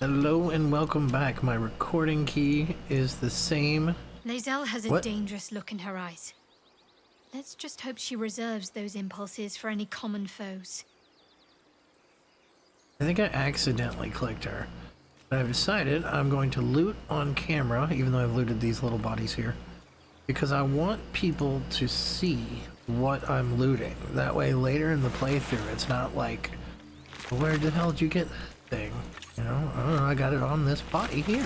Hello and welcome back. My recording key is the same. Lae'zel has a dangerous look in her eyes. Let's just hope she reserves those impulses for any common foes. I think I accidentally clicked her. But I've decided I'm going to loot on camera, even though I've looted these little bodies here. Because I want people to see what I'm looting. That way later in the playthrough it's not like, where the hell did you get that thing? You know, oh, I got it on this body here.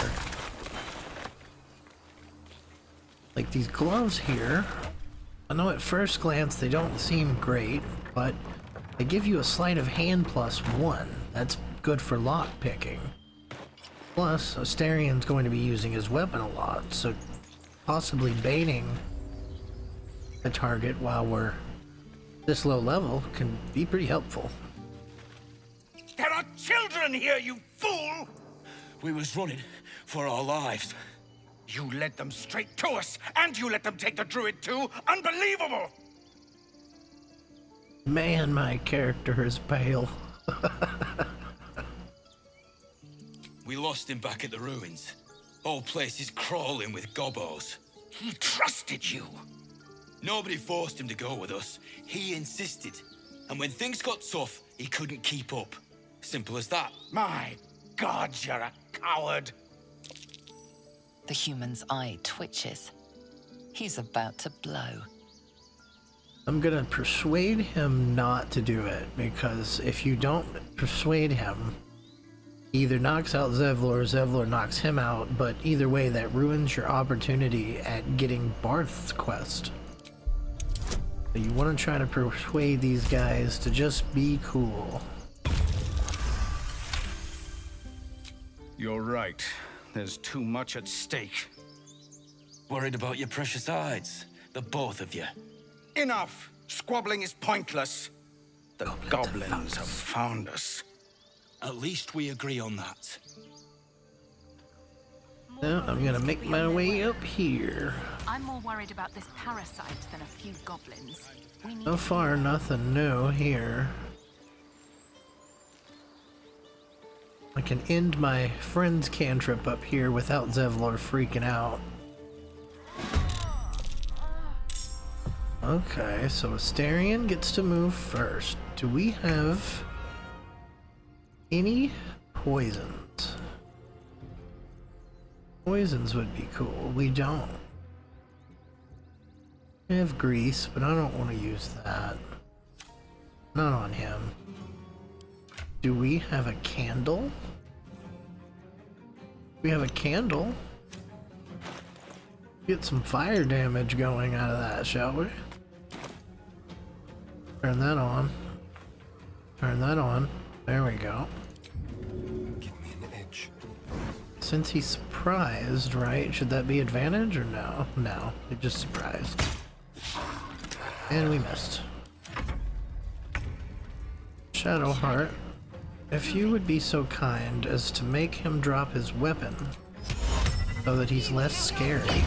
Like these gloves here, I know at first glance they don't seem great, but they give you a sleight of hand +1. That's good for lock picking. Plus, Astarion's going to be using his weapon a lot, so possibly baiting a target while we're this low level can be pretty helpful. There are children here, you fool! We was running for our lives. You led them straight to us, and you let them take the druid too? Unbelievable! Man, my character is pale. We lost him back at the ruins. Whole place is crawling with gobos. He trusted you. Nobody forced him to go with us. He insisted. And when things got tough, he couldn't keep up. Simple as that. My God, you're a coward. The human's eye twitches. He's about to blow. I'm gonna persuade him not to do it, because if you don't persuade him, he either knocks out Zevlor or Zevlor knocks him out, but either way that ruins your opportunity at getting Barth's quest. So you want to try to persuade these guys to just be cool. You're right. There's too much at stake. Worried about your precious hides, the both of you. Enough! Squabbling is pointless. The goblins have found us. At least we agree on that. Now I'm gonna make my way up here. I'm more worried about this parasite than a few goblins. We need So far, nothing new here. I can end my friend's cantrip up here without Zevlor freaking out. Okay, so Astarion gets to move first. Do we have any poisons? Poisons would be cool. We don't. We have grease, but I don't want to use that. Not on him. Do we have a candle? We have a candle. Get some fire damage going out of that, shall we? Turn that on. Turn that on. There we go. Give me an edge. Since he's surprised, right? Should that be advantage or no? No, it just surprised. And we missed. Shadowheart, if you would be so kind as to make him drop his weapon so that he's less scary.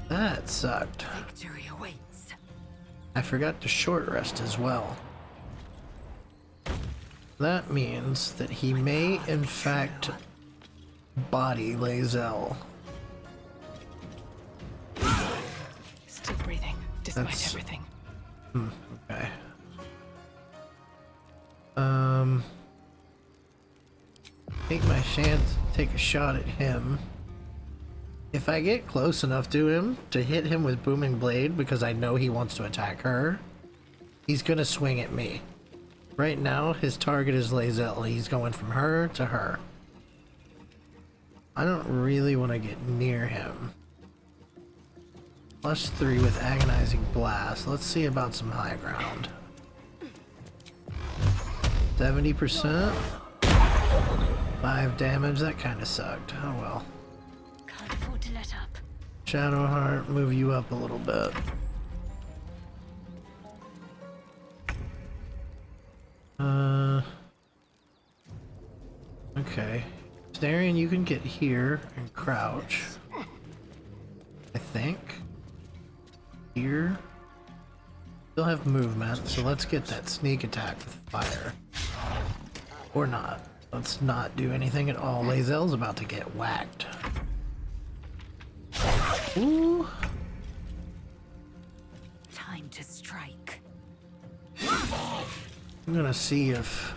That sucked. victory awaits. I forgot to short rest as well. That means that he may in fact body Lae'zel. Still breathing, despite everything. Okay. Take my chance, take a shot at him. If I get close enough to him to hit him with Booming Blade because I know he wants to attack her, he's gonna swing at me. Right now, his target is Lae'zel. He's going from her to her. I don't really want to get near him. +3 with Agonizing Blast. Let's see about some high ground. 70%? 5 damage, that kind of sucked. Oh well. Can't afford to let up. Shadowheart, move you up a little bit. Okay. Starion, you can get here and crouch. I think. Here. Still have movement, so let's get that sneak attack with fire. Or not. Let's not do anything at all. Lae'zel's about to get whacked. Ooh. Time to strike. I'm gonna see if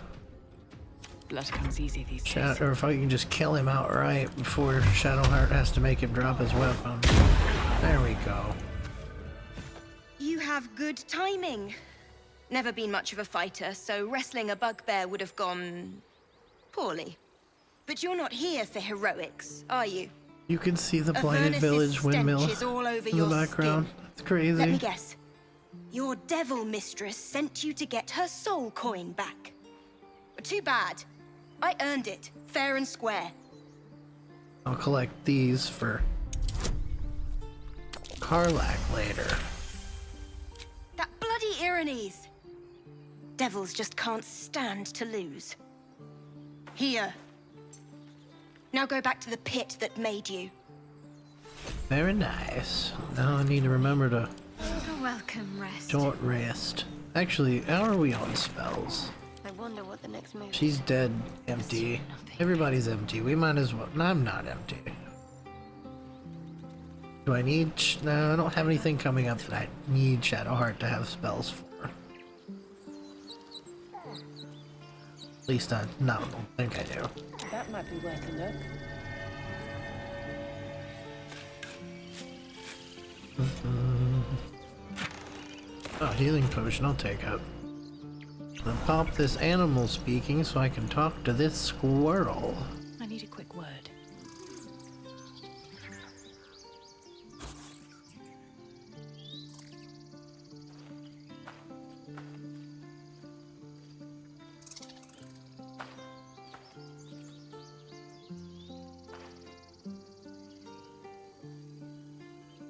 Blood comes easy these days. or if I can just kill him outright before Shadowheart has to make him drop his weapon. There we go. You have good timing. Never been much of a fighter, so wrestling a bugbear would have gone poorly. But you're not here for heroics, are you? You can see the Blighted Avernus's Village windmill stench is all over in the your background. skin. That's crazy. Let me guess. Your devil mistress sent you to get her soul coin back. Too bad. I earned it, fair and square. I'll collect these for Karlach later. That bloody Irenes. Devils just can't stand to lose. Here. Now go back to the pit that made you. Very nice. Now I need to remember to A welcome rest. don't rest. Actually, how are we on spells? I wonder what the next move She's dead, empty. Everybody's empty. We might as well. No, I'm not empty. Do I need? No, I don't have anything coming up that I need Shadowheart to have spells for. At least I don't think I do. That might be worth a look. Oh, healing potion, I'll take it. I'll pop this animal speaking so I can talk to this squirrel. I need a quick word.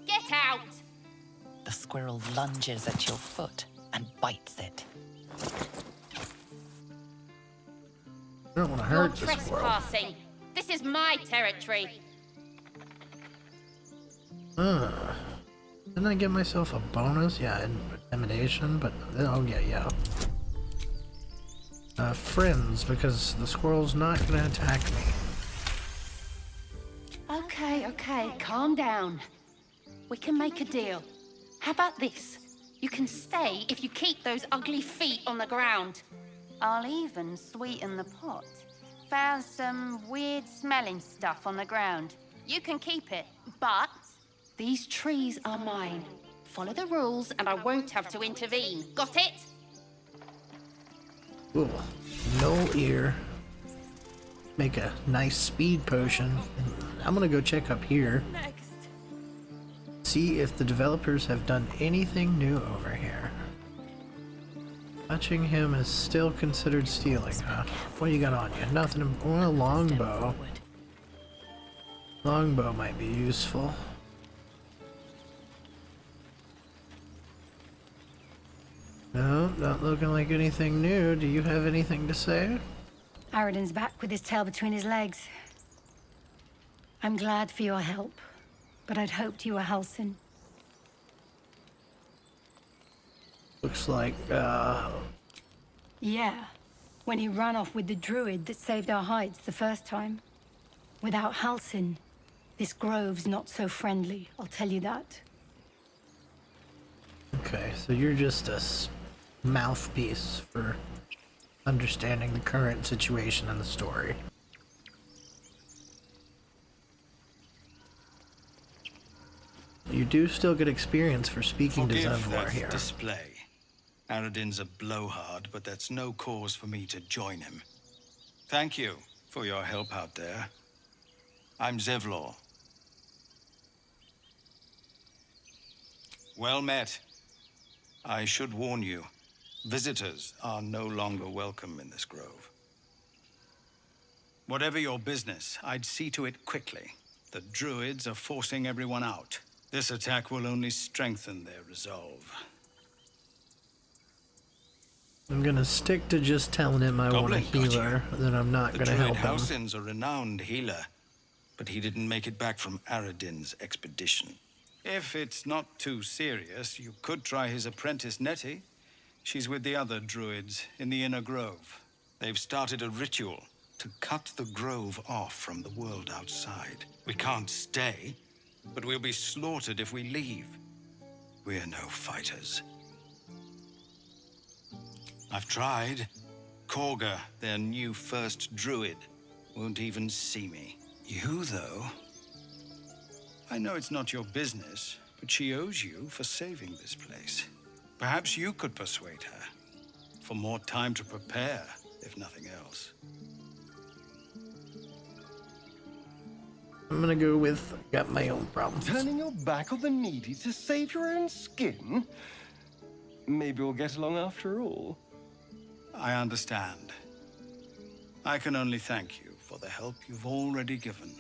Get out! The squirrel lunges at your foot and bites it. I don't want to You're hurt the squirrel. trespassing. This is my territory. Didn't I get myself a bonus? Yeah, intimidation, but oh yeah. Friends, because the squirrel's not gonna attack me. Okay, calm down. We can make a deal. How about this? You can stay if you keep those ugly feet on the ground. I'll even sweeten the pot. Found some weird smelling stuff on the ground. You can keep it, but these trees are mine. Follow the rules and I won't have to intervene. Got it? Ooh, Gnoll ear. Make a nice speed potion. I'm gonna go check up here. See if the developers have done anything new over here. Touching him is still considered stealing, huh? What do you got on you? Nothing. Well, a longbow. Longbow might be useful. No, not looking like anything new. Do you have anything to say? Aradin's back with his tail between his legs. I'm glad for your help, but I'd hoped you were Halsin. Looks like, Yeah, when he ran off with the druid that saved our hides the first time. Without Halsin, this grove's not so friendly, I'll tell you that. Okay, so you're just a mouthpiece for understanding the current situation in the story. You do still get experience for speaking to Zevlor that here. display. Aradin's a blowhard, but that's no cause for me to join him. Thank you for your help out there. I'm Zevlor. Well met. I should warn you, visitors are no longer welcome in this grove. Whatever your business, I'd see to it quickly. The druids are forcing everyone out. This attack will only strengthen their resolve. I'm gonna stick to just telling him I want a Goblin got you. healer, then I'm not The gonna druid help him. Halsin's a renowned healer, but he didn't make it back from Aradin's expedition. If it's not too serious, you could try his apprentice Nettie. She's with the other druids in the inner grove. They've started a ritual to cut the grove off from the world outside. We can't stay, but we'll be slaughtered if we leave. We're no fighters. I've tried. Korga, their new first druid, won't even see me. You, though? I know it's not your business, but she owes you for saving this place. Perhaps you could persuade her. For more time to prepare, if nothing else. I'm gonna go with got my own problems. Turning your back on the needy to save your own skin? Maybe we'll get along after all. I understand. I can only thank you for the help you've already given.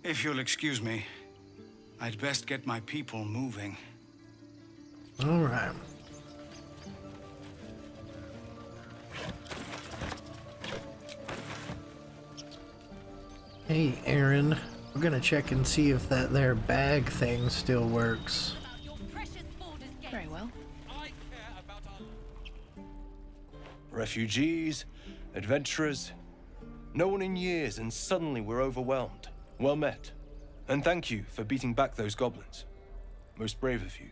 If you'll excuse me, I'd best get my people moving. All right. Hey, Aaron. We're gonna check and see if that there bag thing still works. Very well. Refugees, adventurers, no one in years, and suddenly we're overwhelmed. Well met. And thank you for beating back those goblins. Most brave of you.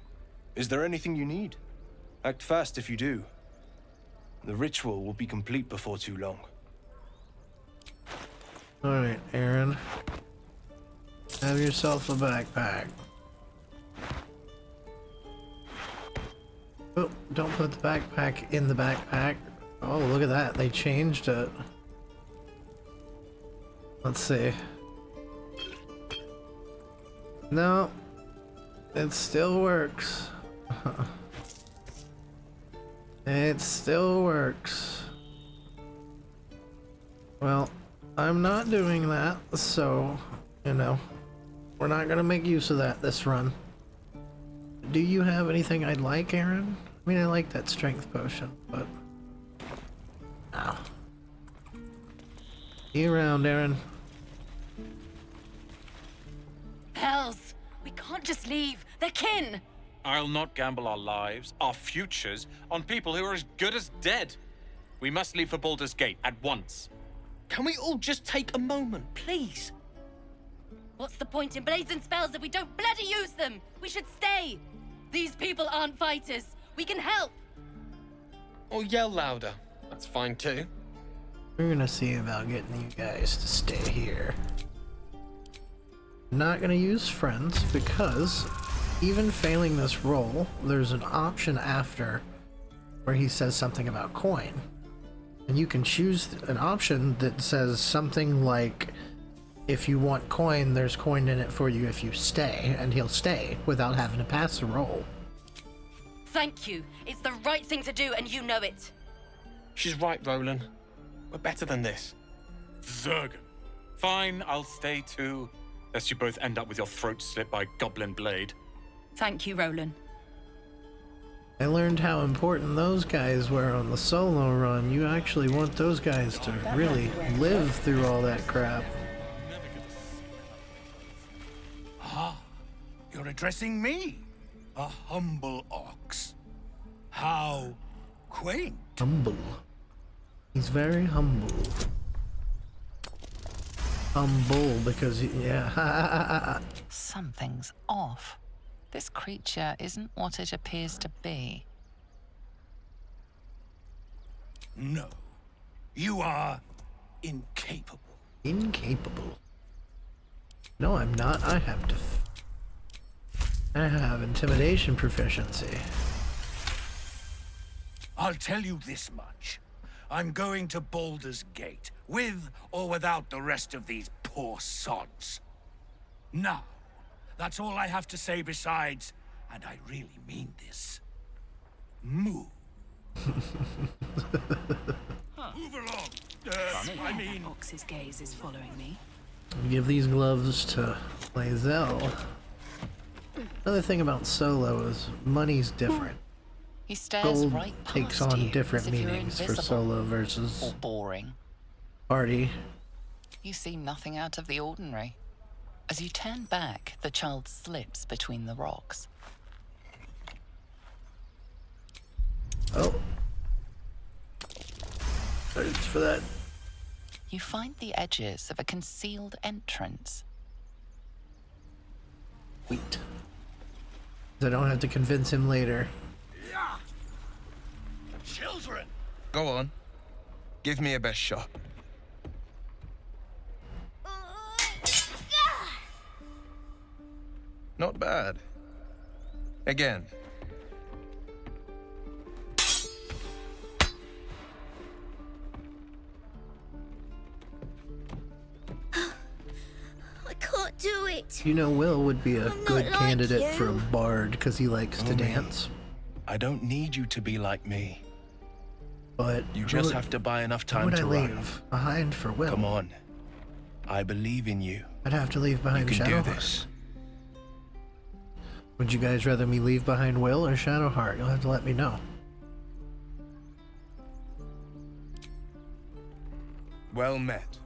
Is there anything you need? Act fast if you do. The ritual will be complete before too long. Alright, Aaron. Have yourself a backpack. Oh, don't put the backpack in the backpack. Oh, look at that. They changed it. Let's see. No. It still works. It still works. Well, I'm not doing that, so, you know, we're not gonna make use of that this run. Do you have anything I'd like, Aaron? I mean, I like that strength potion, but... Ow. See you around, Aaron. Hells! We can't just leave. They're kin! I'll not gamble our lives, our futures, on people who are as good as dead. We must leave for Baldur's Gate at once. Can we all just take a moment, please? What's the point in blades and spells if we don't bloody use them? We should stay. These people aren't fighters. We can help. Or yell louder. That's fine too. We're gonna see about getting you guys to stay here. Not gonna use friends because even failing this roll, there's an option after where he says something about coin. And you can choose an option that says something like, if you want coin, there's coin in it for you if you stay, and he'll stay without having to pass a roll. Thank you. It's the right thing to do, and you know it. She's right, Rolan. We're better than this. Zerg. Fine, I'll stay too. Lest you both end up with your throats slit by Goblin Blade. Thank you, Rolan. I learned how important those guys were on the solo run. You actually want those guys to really live through all that crap. Ah, you're addressing me, a humble ox. How quaint. Humble. He's very humble. Humble because, yeah. Something's off. This creature isn't what it appears to be. No, you are incapable. Incapable? No, I'm not. I have intimidation proficiency. I'll tell you this much. I'm going to Baldur's Gate, with or without the rest of these poor sods. Now, that's all I have to say besides, and I really mean this, move. Move along. I mean... Ox's gaze is following me. Give these gloves to Lae'zel. Another thing about solo is money's different. He stares Gold right takes past on you, different as if you're meanings for invisible solo versus or boring. party. You see nothing out of the ordinary. As you turn back, the child slips between the rocks. Oh. Thanks for that. you find the edges of a concealed entrance. Sweet. I don't have to convince him later. Children! Go on. Give me a best shot. Not bad. Again. I can't do it. You know, Wyll would be a I'm good not like candidate for a you. bard because he likes to dance. I don't need you to be like me. But you just have to buy enough time would to I run. leave behind for Wyll? Come on. I believe in you. I'd have to leave behind You can do Shadowheart. this. Would you guys rather me leave behind Wyll or Shadowheart? You'll have to let me know. Well met.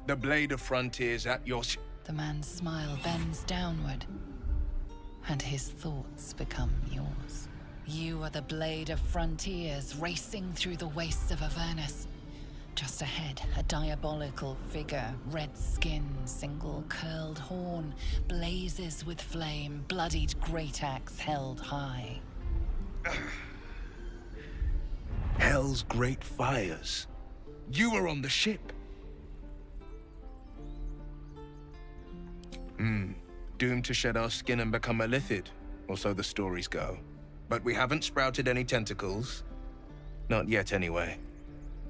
The Blade of Frontiers at your... The man's smile bends downward, and his thoughts become yours. You are the Blade of Frontiers, racing through the wastes of Avernus. Just ahead, a diabolical figure, red skin, single curled horn, blazes with flame, bloodied great axe held high. Hell's great fires. You were on the ship. Doomed to shed our skin and become a lithid, or so the stories go. But we haven't sprouted any tentacles. Not yet, anyway.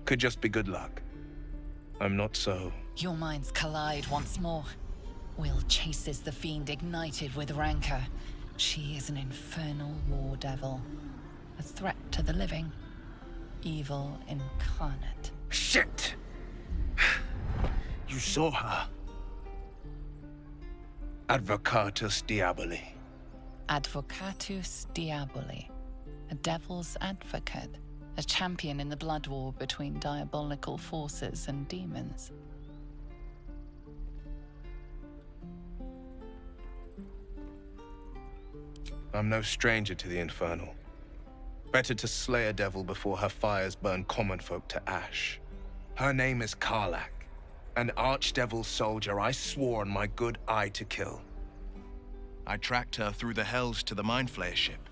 Could just be good luck. I'm not so... Your minds collide once more. Wyll chases the fiend ignited with rancor. She is an infernal war devil. A threat to the living. Evil incarnate. Shit! You saw her. Advocatus Diaboli. Advocatus Diaboli. A devil's advocate. A champion in the blood war between diabolical forces and demons. I'm no stranger to the infernal. Better to slay a devil before her fires burn common folk to ash. Her name is Karlach, an archdevil soldier I swore on my good eye to kill. I tracked her through the hells to the Mind Flayer ship,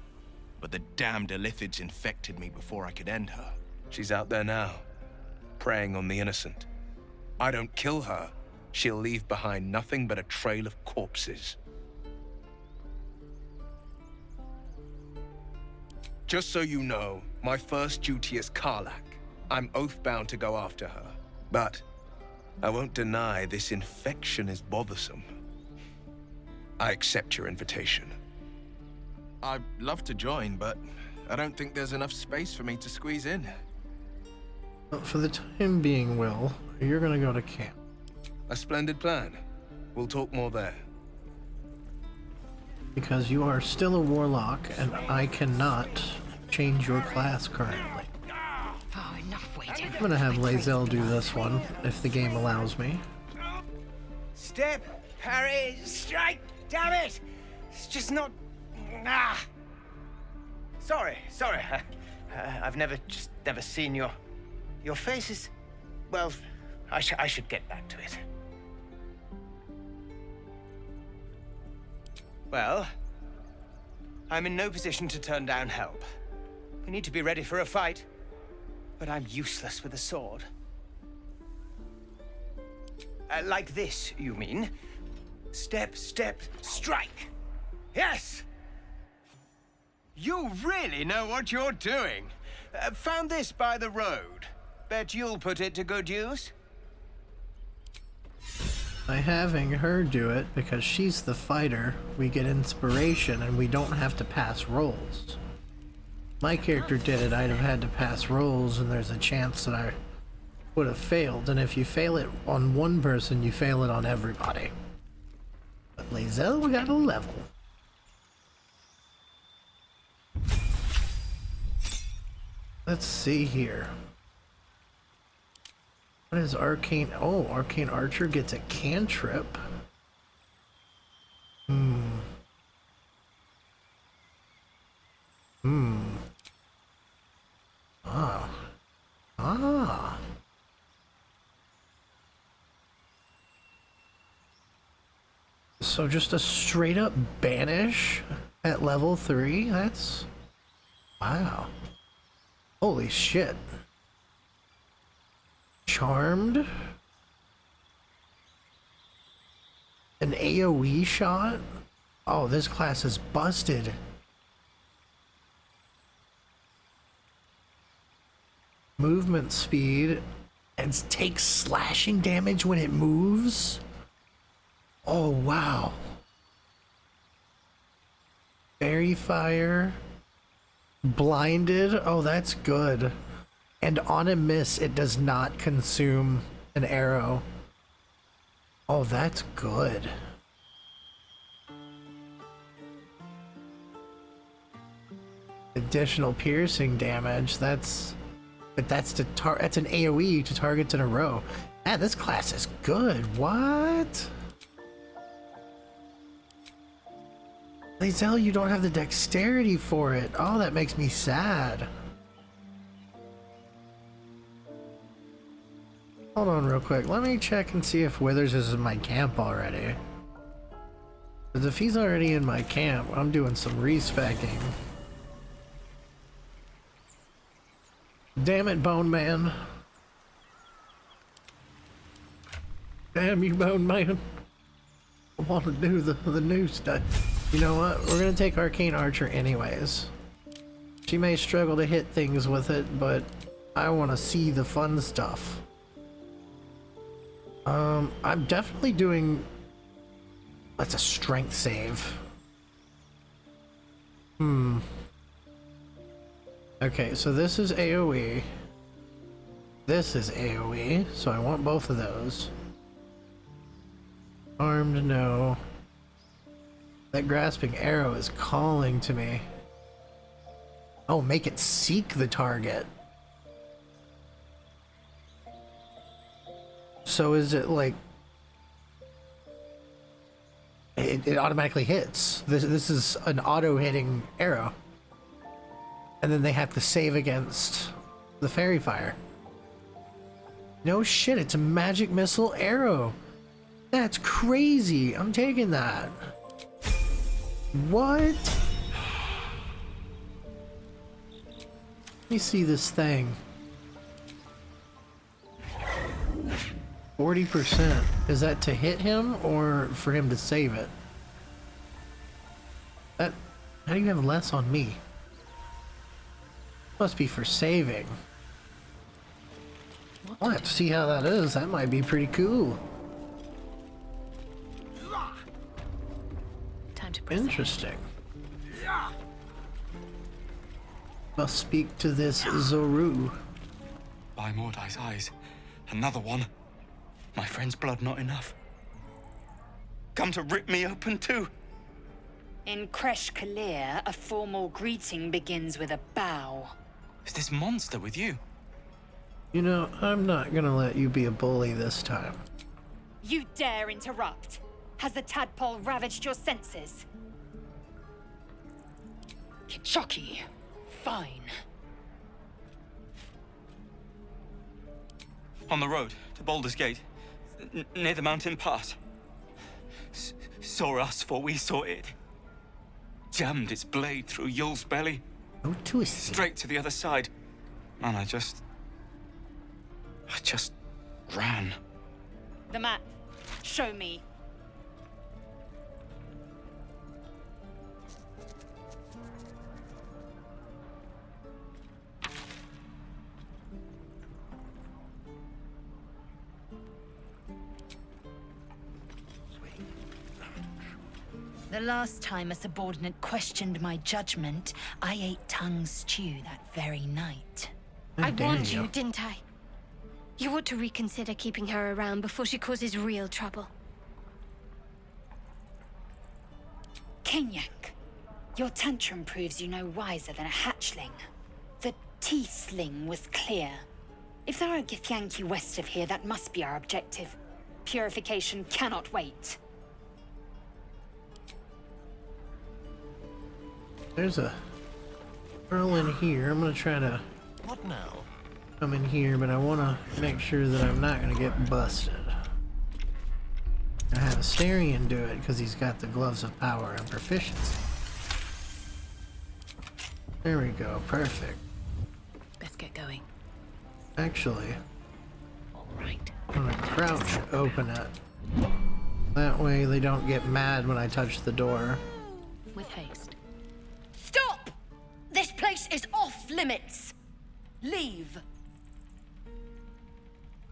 but the damned Illithids infected me before I could end her. She's out there now, preying on the innocent. I don't kill her, she'll leave behind nothing but a trail of corpses. Just so you know, my first duty is Karlach. I'm oath-bound to go after her. But I won't deny this infection is bothersome. I accept your invitation. I'd love to join, but I don't think there's enough space for me to squeeze in. Well, for the time being, Wyll, you're gonna go to camp. A splendid plan. We'll talk more there. Because you are still a warlock, and I cannot change your class currently. Oh, enough waiting. I'm gonna have Lae'zel do this one, if the game allows me. Step, parry, strike, damn it! It's just not... Ah! Sorry. I've never seen your faces. Well, I should get back to it. Well, I'm in no position to turn down help. We need to be ready for a fight, but I'm useless with a sword. Like this, you mean? Step, strike. Yes! You really know what you're doing. Found this by the road. Bet you'll put it to good use. By having her do it, because she's the fighter, we get inspiration and we don't have to pass rolls. My character did it, I'd have had to pass rolls, and there's a chance that I would have failed. And if you fail it on one person, you fail it on everybody. But Lae'zel, we got a level. Let's see here. What is Arcane? Oh, Arcane Archer gets a cantrip. So just a straight up banish at level 3? That's... wow. Holy shit. Charmed? An AoE shot? Oh, this class is busted. Movement speed and takes slashing damage when it moves? Oh, wow. Fairy fire. Blinded. Oh, that's good. And on a miss, it does not consume an arrow. Oh, that's good. Additional piercing damage. That's... but that's an AoE to targets in a row. Man, this class is good. What? Lae'zel, you don't have the dexterity for it. Oh, that makes me sad. Hold on real quick. Let me check and see if Withers is in my camp already. Because if he's already in my camp, I'm doing some respecking. Damn it, Bone Man. Damn you, Bone Man. I want to do the new stuff. You know what? We're going to take Arcane Archer anyways. She may struggle to hit things with it, but I want to see the fun stuff. I'm definitely doing... that's a strength save. Okay, so this is AoE. This is AoE, so I want both of those. Armed, no. That grasping arrow is calling to me. Oh, make it seek the target. So is it like... it automatically hits. This is an auto-hitting arrow. And then they have to save against the fairy fire. No shit, it's a magic missile arrow. That's crazy. I'm taking that. What? Let me see this thing. 40%. Is that to hit him or for him to save it? How do you have less on me? Must be for saving. I'll have to see how that is. That might be pretty cool. Time to proceed. Interesting. Must speak to this Zoru. By Mordai's eyes, another one. My friend's blood not enough. Come to rip me open too. In Kresh Kalir, a formal greeting begins with a bow. Is this monster with you? You know, I'm not gonna let you be a bully this time. You dare interrupt? Has the tadpole ravaged your senses? Kichoki, fine. On the road to Baldur's Gate, near the mountain pass. Saw us, for we saw it. Jammed its blade through Yul's belly. Oh, twist. Straight to the other side. Man, I just ran. The map. Show me. The last time a subordinate questioned my judgment, I ate tongue stew that very night. I warned you, didn't I? You ought to reconsider keeping her around before she causes real trouble. Kenyak, your tantrum proves you no wiser than a hatchling. The tiefling was clear. If there are Githyanki west of here, that must be our objective. Purification cannot wait. There's a girl in here. I'm gonna try to What now? come in here, but I want to make sure that I'm not gonna get busted. I have Astarion do it because he's got the gloves of power and proficiency. There we go, perfect. Let's get going. Actually, All right. I'm gonna crouch open it. That way they don't get mad when I touch the door. With haste. Stop! This place is off limits. Leave.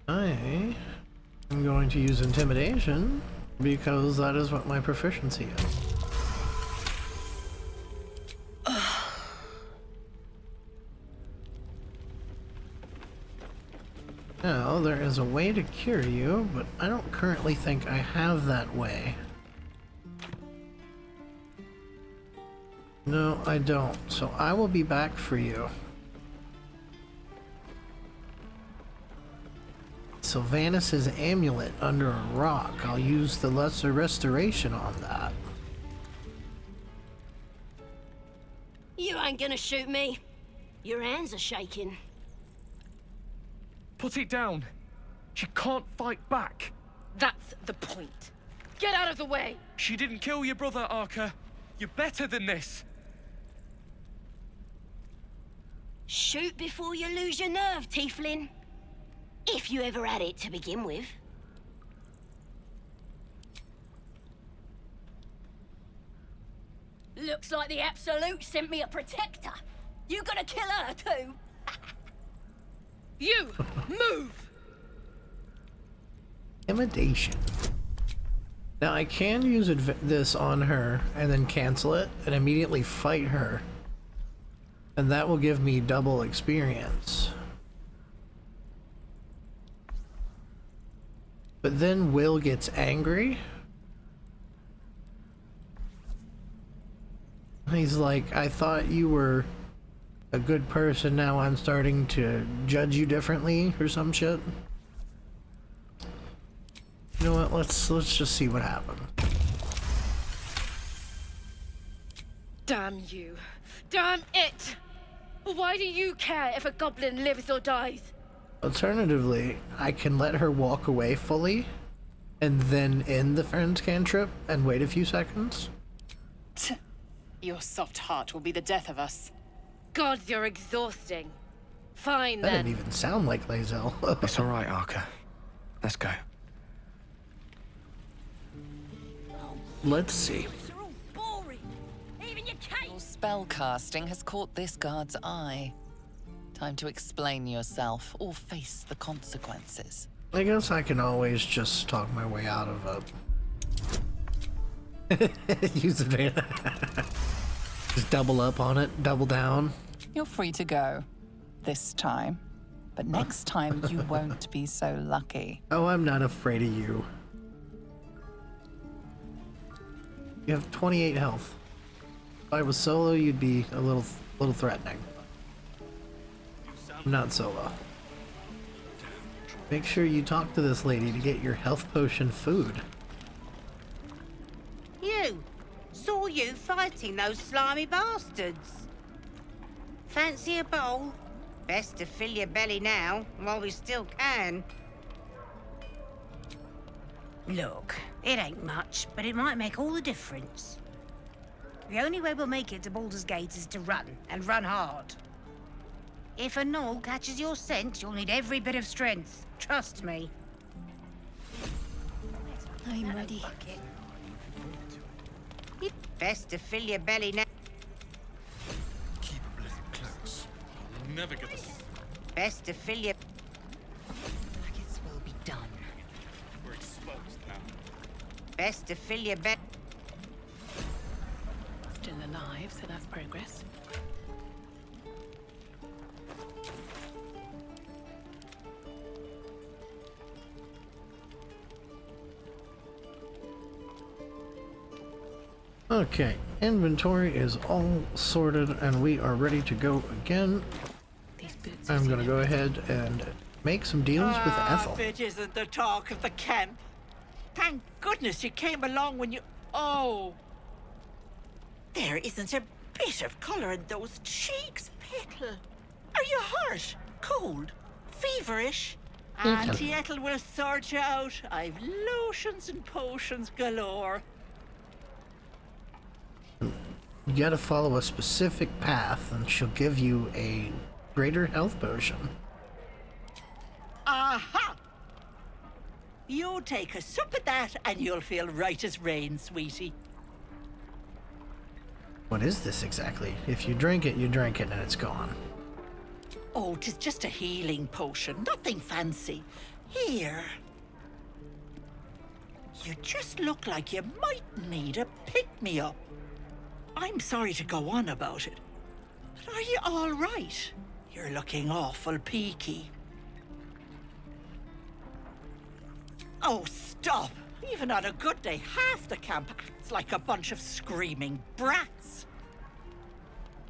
I am going to use intimidation because that is what my proficiency is. Now, there is a way to cure you, but I don't currently think I have that way. No, I don't. So I will be back for you. Sylvanas' amulet under a rock. I'll use the lesser restoration on that. You ain't gonna shoot me. Your hands are shaking. Put it down. She can't fight back. That's the point. Get out of the way! She didn't kill your brother, Arca. You're better than this. Shoot before you lose your nerve, Tiefling. If you ever had it to begin with. Looks like the Absolute sent me a protector. You gonna kill her too? You, move! Intimidation. Now I can use this on her and then cancel it and immediately fight her. And that will give me double experience. But then Wyll gets angry. He's like, I thought you were a good person, now I'm starting to judge you differently or some shit. You know what, let's just see what happened. Damn you. Damn it! Why do you care if a goblin lives or dies? Alternatively, I can let her walk away fully and then end the friend's cantrip and wait a few seconds. Your soft heart will be the death of us. Gods, you're exhausting. Fine, That then. didn't even sound like Lae'zel. It's all right, Arca. Let's go. Let's see. Your spell casting has caught this guard's eye. Time to explain yourself or face the consequences. I guess I can always just talk my way out of it. Use advantage. Just double up on it, double down. You're free to go. This time. But next time you won't be so lucky. Oh, I'm not afraid of you. You have 28 health. If I was solo, you'd be a little threatening. I'm not solo. Make sure you talk to this lady to get your health potion food. You! Saw you fighting those slimy bastards. Fancy a bowl? Best to fill your belly now, while we still can. Look, it ain't much, but it might make all the difference. The only way we'll make it to Baldur's Gate is to run, and run hard. If a gnoll catches your scent, you'll need every bit of strength. Trust me. I'm ready. Best to fill your belly now. Keep a little close. I'll never get this. Best to fill your... Nuggets will be done. We're exposed now. Best to fill your belly... Still alive, so that's progress. Okay, inventory is all sorted and we are ready to go again. I'm gonna go ahead and make some deals with Ethel. If it isn't the talk of the camp. Thank goodness you came along when you... Oh! There isn't a bit of colour in those cheeks, Petal. Are you hurt? Cold? Feverish? Auntie Ethel will sort you out. I've lotions and potions galore. You gotta follow a specific path, and she'll give you a greater health potion. Aha! You take a sup of that, and you'll feel right as rain, sweetie. What is this exactly? If you drink it, and it's gone. Oh, 'tis just a healing potion, nothing fancy. Here. You just look like you might need a pick-me-up. I'm sorry to go on about it, but are you all right? You're looking awful peaky. Oh, stop! Even on a good day, half the camp acts like a bunch of screaming brats.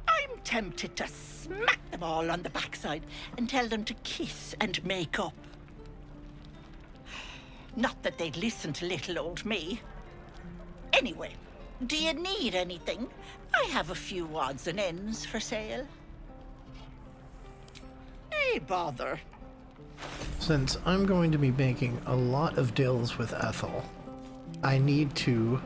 I'm tempted to smack them all on the backside and tell them to kiss and make up. Not that they'd listen to little old me. Anyway, do you need anything? I have a few odds and ends for sale. Hey, bother. Since I'm going to be making a lot of deals with Ethel, I need to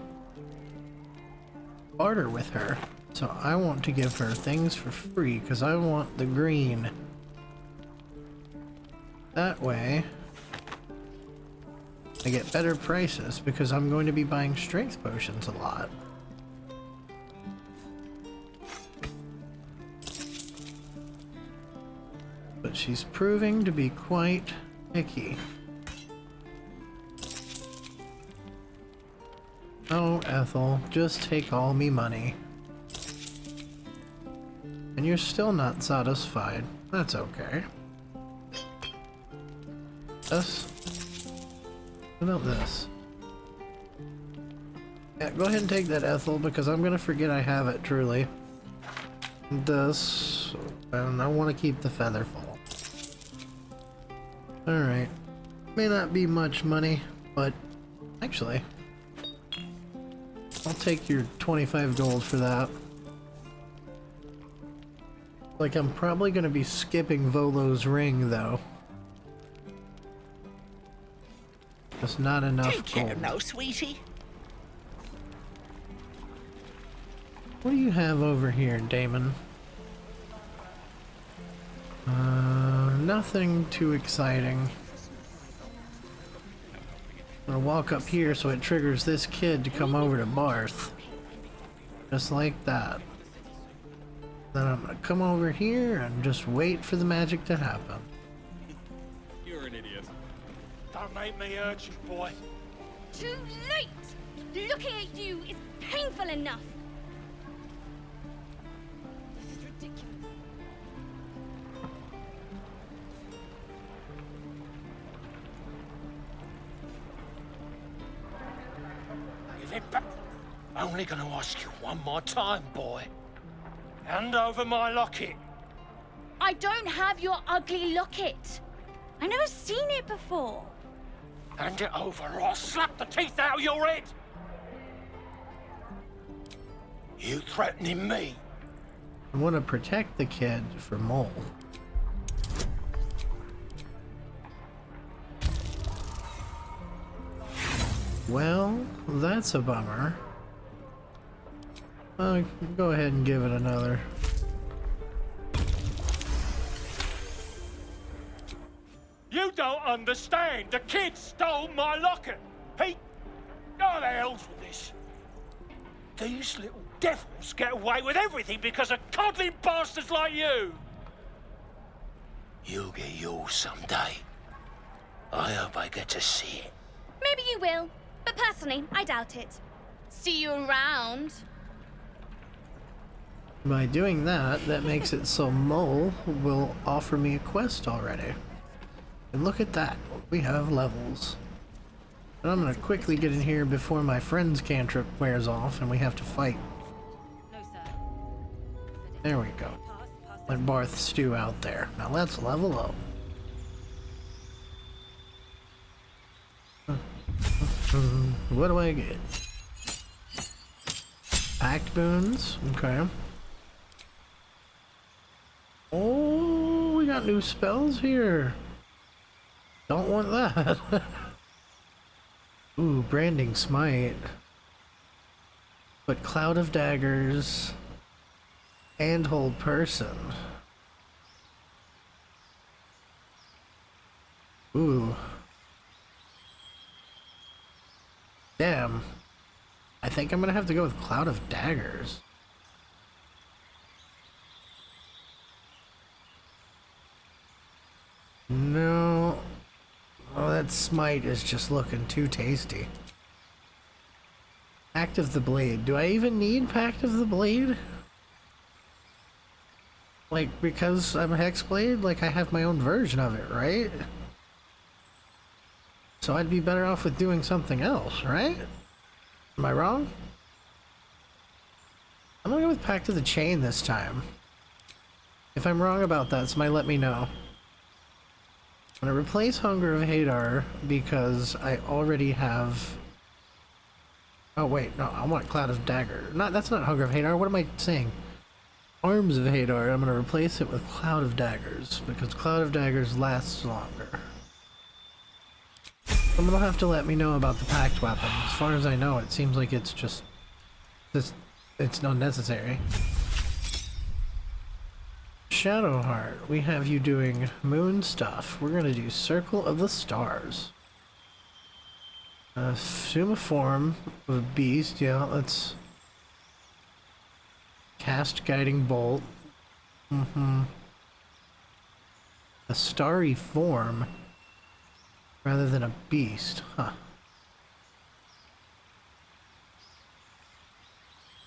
barter with her. So I want to give her things for free because I want the green. That way, I get better prices because I'm going to be buying strength potions a lot. But she's proving to be quite picky. Oh, Ethel, just take all me money. And you're still not satisfied. That's okay. This? What about this? Yeah, go ahead and take that, Ethel, because I'm gonna forget I have it, truly. This, and I want to keep the featherfall. Alright. May not be much money, but actually, I'll take your 25 gold for that. Like, I'm probably gonna be skipping Volo's ring, though. Just not enough Take care gold. now, sweetie. What do you have over here, Damon? Nothing too exciting. I'm gonna walk up here so it triggers this kid to come over to Barth. Just like that. Then I'm gonna come over here and just wait for the magic to happen. You're an idiot. Don't make me urge you, boy. Too late! Looking at you is painful enough. This is ridiculous. Give it back. Only gonna ask you one more time, boy. Hand over my locket. I don't have your ugly locket. I've never seen it before. Hand it over or I'll slap the teeth out of your head. You threatening me? I want to protect the kid for Mole. Well, that's a bummer. Go ahead and give it another. You don't understand. The kid stole my locket. He... Oh, the hell's with this? These little devils get away with everything because of coddling bastards like you. You'll get yours someday. I hope I get to see it. Maybe you will, but personally, I doubt it. See you around. By doing that, that makes it so Mole will offer me a quest already. And look at that, we have levels. And I'm gonna quickly get in here before my friend's cantrip wears off and we have to fight. There we go. Let Barth stew out there. Now let's level up. What do I get? Pact boons, okay. Oh, we got new spells here. Don't want that. Ooh, branding smite. But cloud of daggers and hold person. Ooh. Damn. I think I'm gonna have to go with cloud of daggers. No. Oh, that smite is just looking too tasty. Pact of the Blade. Do I even need Pact of the Blade? Like, because I'm a Hexblade, like I have my own version of it, right? So I'd be better off with doing something else, right? Am I wrong? I'm gonna go with Pact of the Chain this time. If I'm wrong about that, somebody let me know. I'm gonna replace Hunger of Hadar because I already have... Oh wait, no, I want Cloud of Dagger. That's not Hunger of Hadar, what am I saying? Arms of Hadar, I'm gonna replace it with Cloud of Daggers, because Cloud of Daggers lasts longer. Someone will have to let me know about the Pact weapon. As far as I know, it seems like it's just... it's unnecessary. Shadowheart, we have you doing moon stuff. We're gonna do Circle of the Stars. Assume a form of a beast. Yeah, let's cast Guiding Bolt. A starry form rather than a beast. Huh.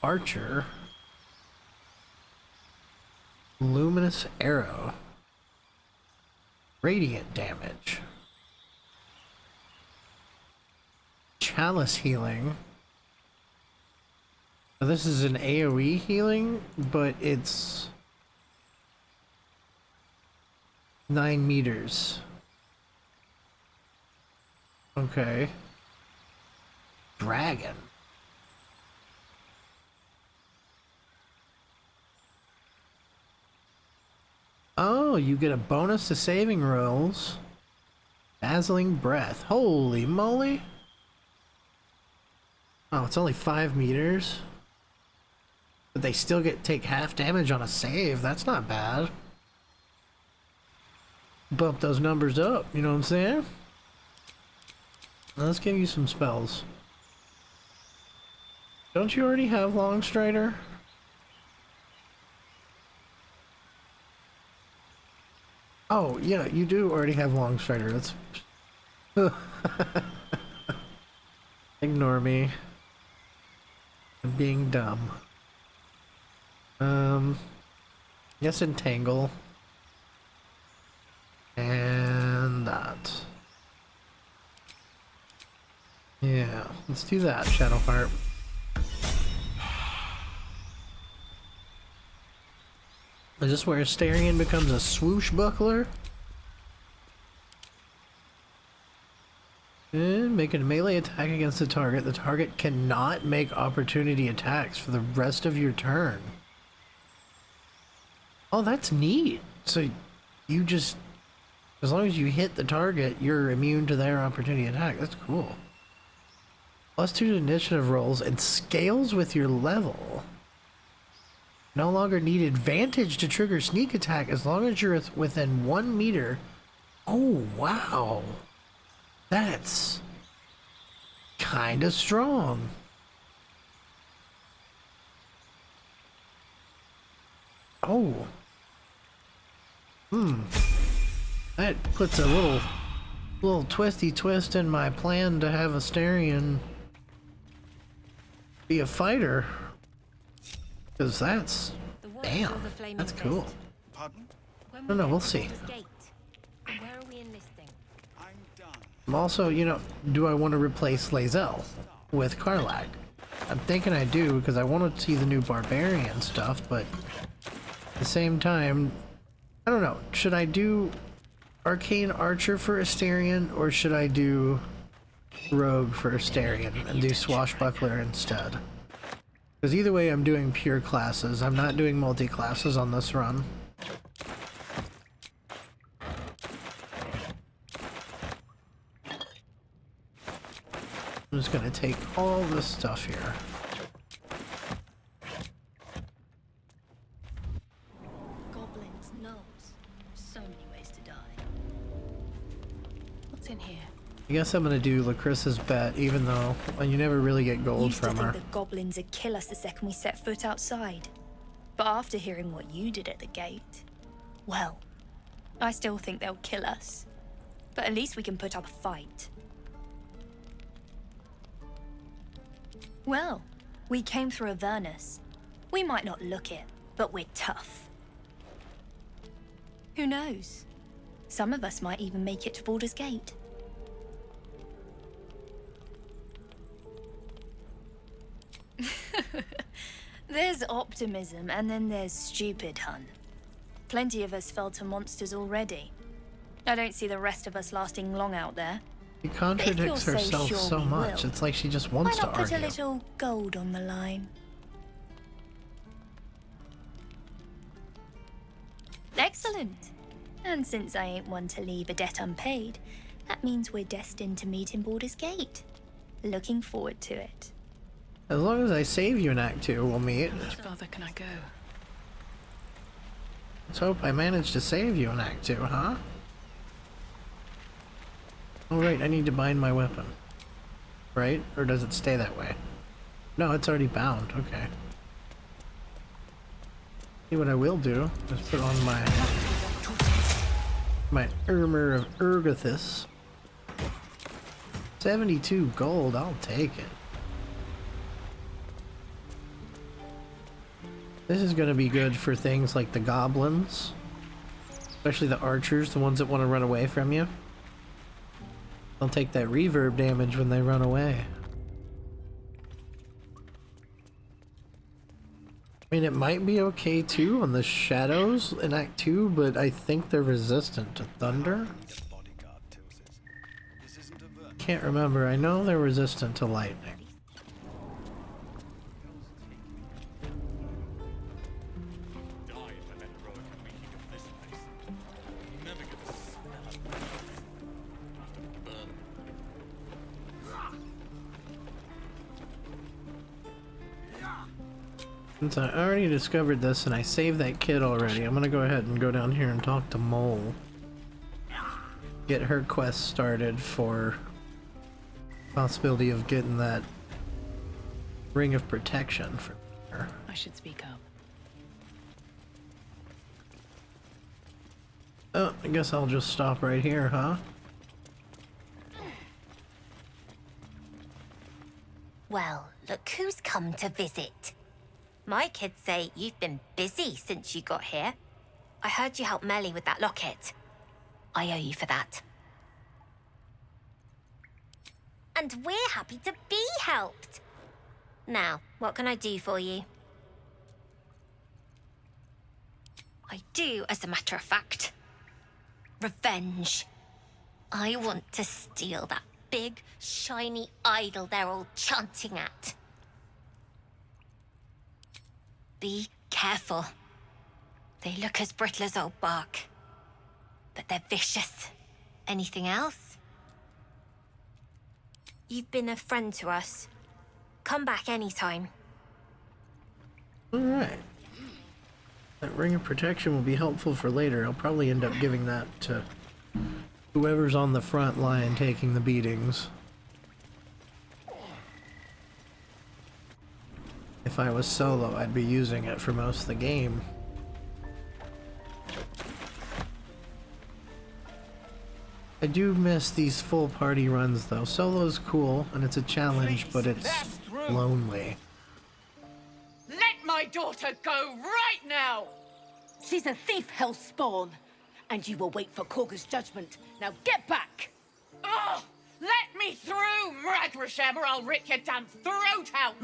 Archer. Luminous Arrow. Radiant damage. Chalice healing. Now this is an AoE healing, but it's 9 meters. Okay. Dragon. Oh, you get a bonus to saving rolls. Dazzling Breath. Holy moly. Oh, it's only 5 meters. But they still take half damage on a save. That's not bad. Bump those numbers up, you know what I'm saying? Now let's give you some spells. Don't you already have Longstrider? Oh, yeah, you do already have Longstrider. That's... Ignore me. I'm being dumb. Yes, Entangle. And that. Yeah, let's do that, Shadowheart. Is this where Astarion becomes a swooshbuckler? And make a melee attack against the target. The target cannot make opportunity attacks for the rest of your turn. Oh, that's neat. So you just, as long as you hit the target, you're immune to their opportunity attack. That's cool. +2 to initiative rolls and scales with your level. No longer need advantage to trigger sneak attack as long as you're within 1 meter. Oh, wow. That's kind of strong. Oh. That puts a little twisty twist in my plan to have Astarion be a fighter. Because that's... damn. That's cool. No, we'll see. I'm also, you know, do I want to replace Lae'zel with Karlach? I'm thinking I do because I want to see the new barbarian stuff, but at the same time, I don't know. Should I do Arcane Archer for Astarion or should I do Rogue for Astarion and do Swashbuckler instead? Because either way I'm doing pure classes. I'm not doing multi-classes on this run. I'm just gonna take all this stuff here. Goblins, gnolls. So many ways to die. What's in here? I guess I'm gonna do Lacrissa's bet, even though you never really get gold Used to from think her. the goblins would kill us the second we set foot outside. But after hearing what you did at the gate, well, I still think they'll kill us. But at least we can put up a fight. Well, we came through Avernus. We might not look it, but we're tough. Who knows? Some of us might even make it to Baldur's Gate. There's optimism, and then there's stupid, hun. Plenty of us fell to monsters already. I don't see the rest of us lasting long out there. She contradicts herself so much. It's like she just wants to Why not put argue. a little gold on the line? Excellent. And since I ain't one to leave a debt unpaid, that means we're destined to meet in Baldur's Gate. Looking forward to it. As long as I save you in Act 2, we'll meet. How much farther can I go? Let's hope I manage to save you in Act 2, huh? Oh right, I need to bind my weapon. Right? Or does it stay that way? No, it's already bound. Okay. See, what I will do is put on my armor of Urgathis. 72 gold, I'll take it. This is gonna be good for things like the goblins. Especially the archers, the ones that want to run away from you. They'll take that reverb damage when they run away. I mean, it might be okay too on the shadows in Act 2, but I think they're resistant to thunder. Can't remember. I know they're resistant to lightning. Since I already discovered this and I saved that kid already, I'm gonna go ahead and go down here and talk to Mole. Get her quest started for possibility of getting that ring of protection for her. I should speak up. Oh, I guess I'll just stop right here, huh? Well, look who's come to visit. My kids say you've been busy since you got here. I heard you helped Melly with that locket. I owe you for that. And we're happy to be helped. Now, what can I do for you? I do, as a matter of fact. Revenge. I want to steal that big, shiny idol they're all chanting at. Be careful. They look as brittle as old bark, but they're vicious. Anything else? You've been a friend to us. Come back anytime. Alright. That ring of protection will be helpful for later. I'll probably end up giving that to whoever's on the front line taking the beatings. If I was solo, I'd be using it for most of the game. I do miss these full party runs though. Solo's cool and it's a challenge, but it's lonely. Let my daughter go right now! She's a thief, hellspawn. And you will wait for Korga's judgment. Now get back! Oh, let me through, Mragrasham, or I'll rip your damn throat out!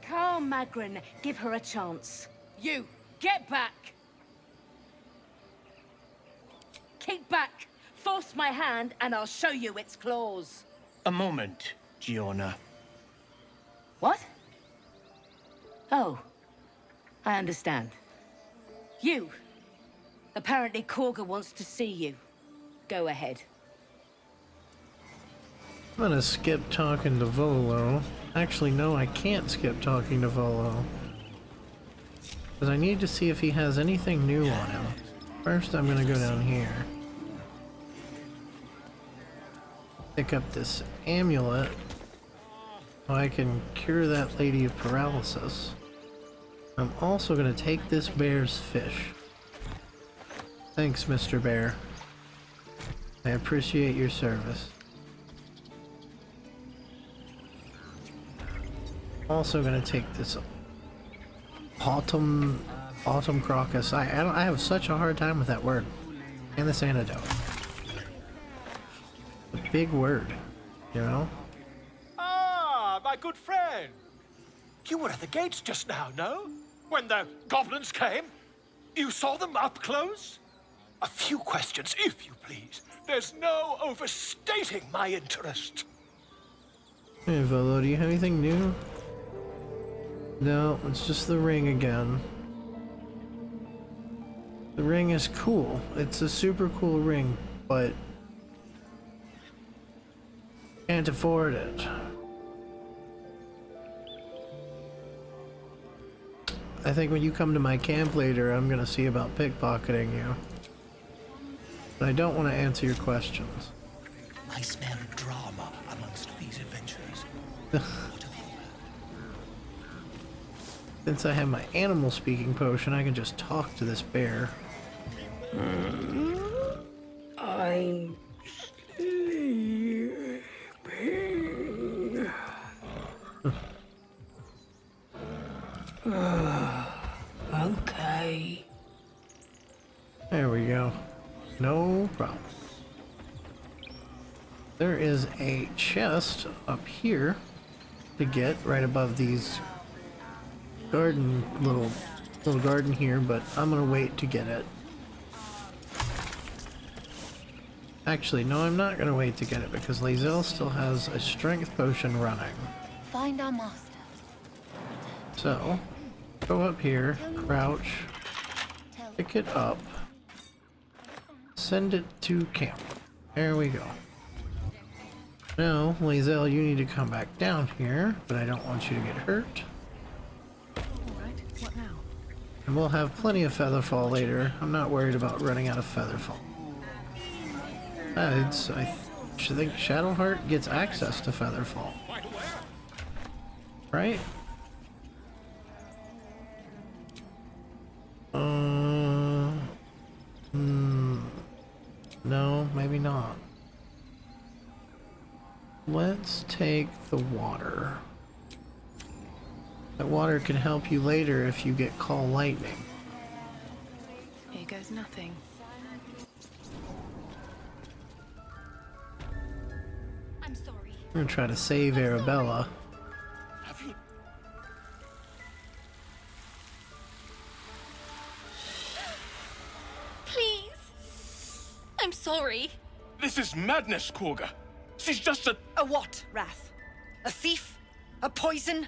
Calm, Magrin. Give her a chance. You, get back! Keep back! Force Cross my hand and I'll show you its claws. A moment, Giona. What? Oh, I understand. You. Apparently Korga wants to see you. Go ahead. I'm gonna skip talking to Volo. Actually, no, I can't skip talking to Volo. Because I need to see if he has anything new on him. First, I'm gonna go down here. Pick up this amulet so I can cure that lady of paralysis. I'm also gonna take this bear's fish. Thanks, Mr. Bear. I appreciate your service. Also gonna take this autumn crocus. I have such a hard time with that word. And this antidote. A big word, you know? Ah, my good friend. You were at the gates just now, no? When the goblins came? You saw them up close? A few questions, if you please. There's no overstating my interest. Hey, Volo, do you have anything new? No, it's just the ring again. The ring is cool. It's a super cool ring, but can't afford it. I think when you come to my camp later, I'm gonna see about pickpocketing you. But I don't want to answer your questions. I smell drama amongst these adventurers. Since I have my animal speaking potion, I can just talk to this bear. I'm sleeping. Okay. There we go. No problem. There is a chest up here to get right above these garden, little garden here, but I'm gonna wait to get it. Actually, no, I'm not gonna wait to get it because Lae'zel still has a strength potion running. Find our master. So, go up here, crouch, pick it up, send it to camp. There we go. Now, Lae'zel, you need to come back down here, but I don't want you to get hurt. Alright, what now? And we'll have plenty of featherfall later. I'm not worried about running out of featherfall. I think Shadowheart gets access to featherfall. Right? No, maybe not. Let's take the water. That water can help you later if you get call lightning. Here goes nothing. I'm sorry. I'm gonna try to save Arabella. Please. I'm sorry. This is madness, Korga. She's just a... A what, Wrath? A thief? A poison?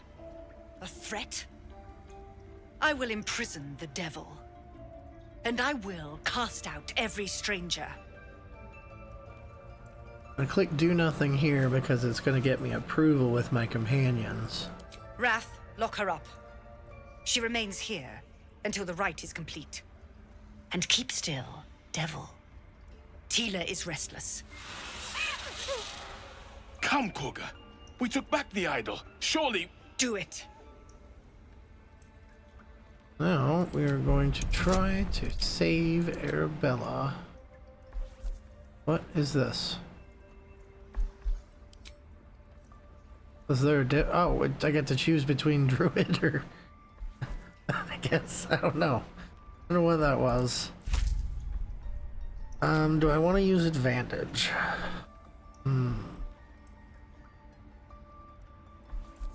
A threat? I will imprison the devil. And I will cast out every stranger. I click do nothing here because it's gonna get me approval with my companions. Wrath, lock her up. She remains here until the rite is complete. And keep still, devil. Tila is restless. Come, Korga. We took back the idol. Surely... Do it. Now, we are going to try to save Arabella. What is this? Was there a oh, I get to choose between Druid or... I guess, I don't know. I don't know what that was. Do I want to use advantage?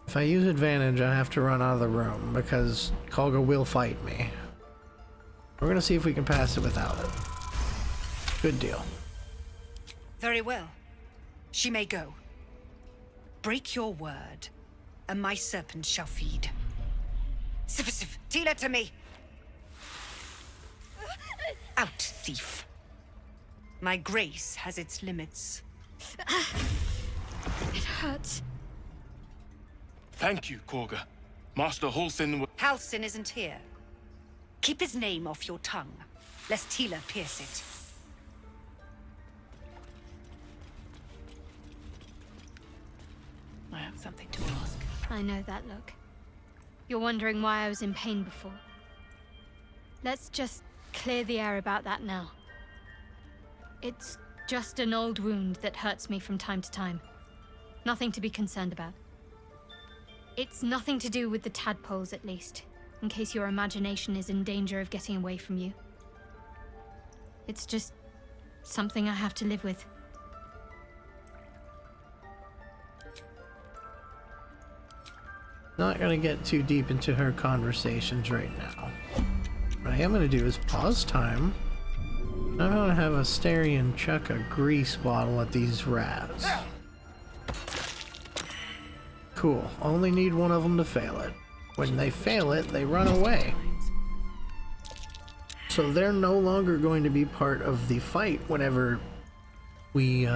If I use advantage, I have to run out of the room because Kolga will fight me. We're gonna see if we can pass it without it. Good deal. Very well. She may go. Break your word, and my serpent shall feed. Sif, Tila to me! Out, thief. My grace has its limits. It hurts. Thank you, Korga. Master Halsin. Halsin isn't here. Keep his name off your tongue, lest Tila pierce it. I have something to ask. I know that look. You're wondering why I was in pain before. Let's just clear the air about that now. It's just an old wound that hurts me from time to time. Nothing to be concerned about. It's nothing to do with the tadpoles, at least, in case your imagination is in danger of getting away from you. It's just something I have to live with. Not gonna get too deep into her conversations right now. What I am gonna do is pause time. I'm gonna have Asterion chuck a grease bottle at these rats. Cool. Only need one of them to fail it. When they fail it, they run away. So they're no longer going to be part of the fight whenever we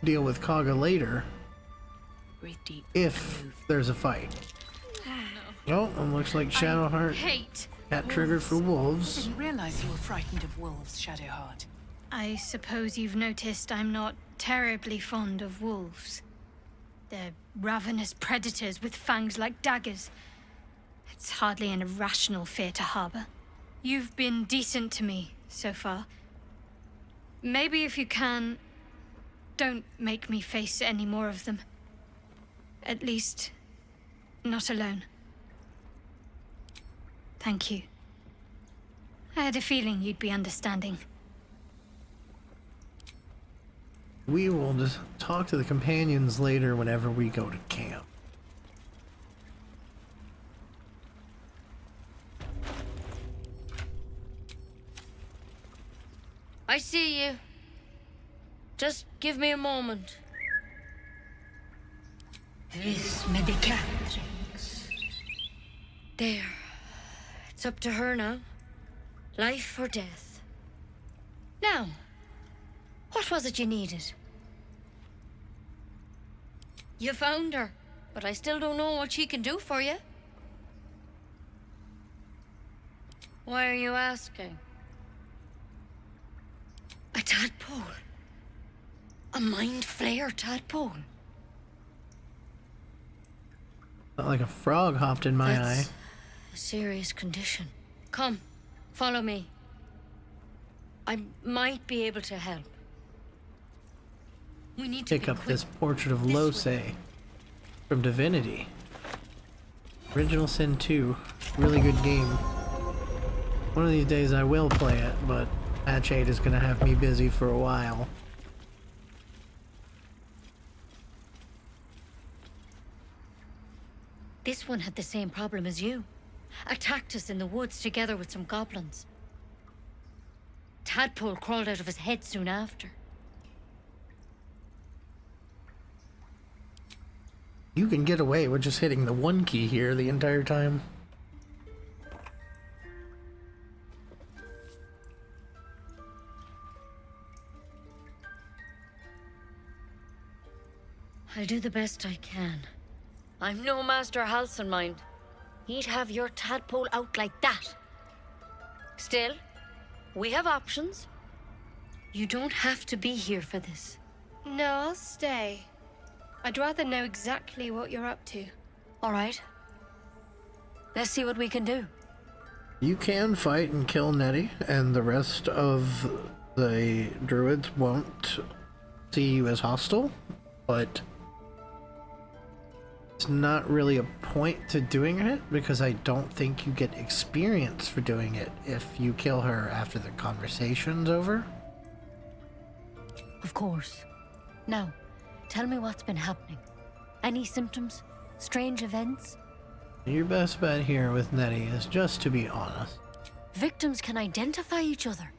deal with Kaga later. Breathe deep. If there's a fight. Oh, it looks like Shadowheart got triggered for wolves. I didn't realize you were frightened of wolves, Shadowheart. I suppose you've noticed I'm not terribly fond of wolves. They're ravenous predators with fangs like daggers. It's hardly an irrational fear to harbor. You've been decent to me so far. Maybe if you can, don't make me face any more of them. At least, not alone. Thank you. I had a feeling you'd be understanding. We will just talk to the companions later whenever we go to camp. I see you. Just give me a moment. This medicatrix. There. It's up to her now. Life or death. Now, what was it you needed? You found her, but I still don't know what she can do for you. Why are you asking? A tadpole. A mind flayer tadpole. Felt like a frog hopped in my eye. A serious condition. Come, follow me. I might be able to help. We need to Pick up this portrait of Lae'zel from Divinity. Original Sin 2. Really good game. One of these days I will play it, but Patch 8 is going to have me busy for a while. This one had the same problem as you. Attacked us in the woods together with some goblins. Tadpole crawled out of his head soon after. You can get away with just hitting the 1 key here the entire time. I'll do the best I can. I'm no Master Halsin, mind. He'd have your tadpole out like that. Still, we have options. You don't have to be here for this. No, I'll stay. I'd rather know exactly what you're up to. All right. Let's see what we can do. You can fight and kill Nettie, and the rest of the druids won't see you as hostile, but it's not really a point to doing it because I don't think you get experience for doing it if you kill her after the conversation's over. Of course. Now, tell me what's been happening. Any symptoms? Strange events? Your best bet here with Nettie is just to be honest. Victims can identify each other.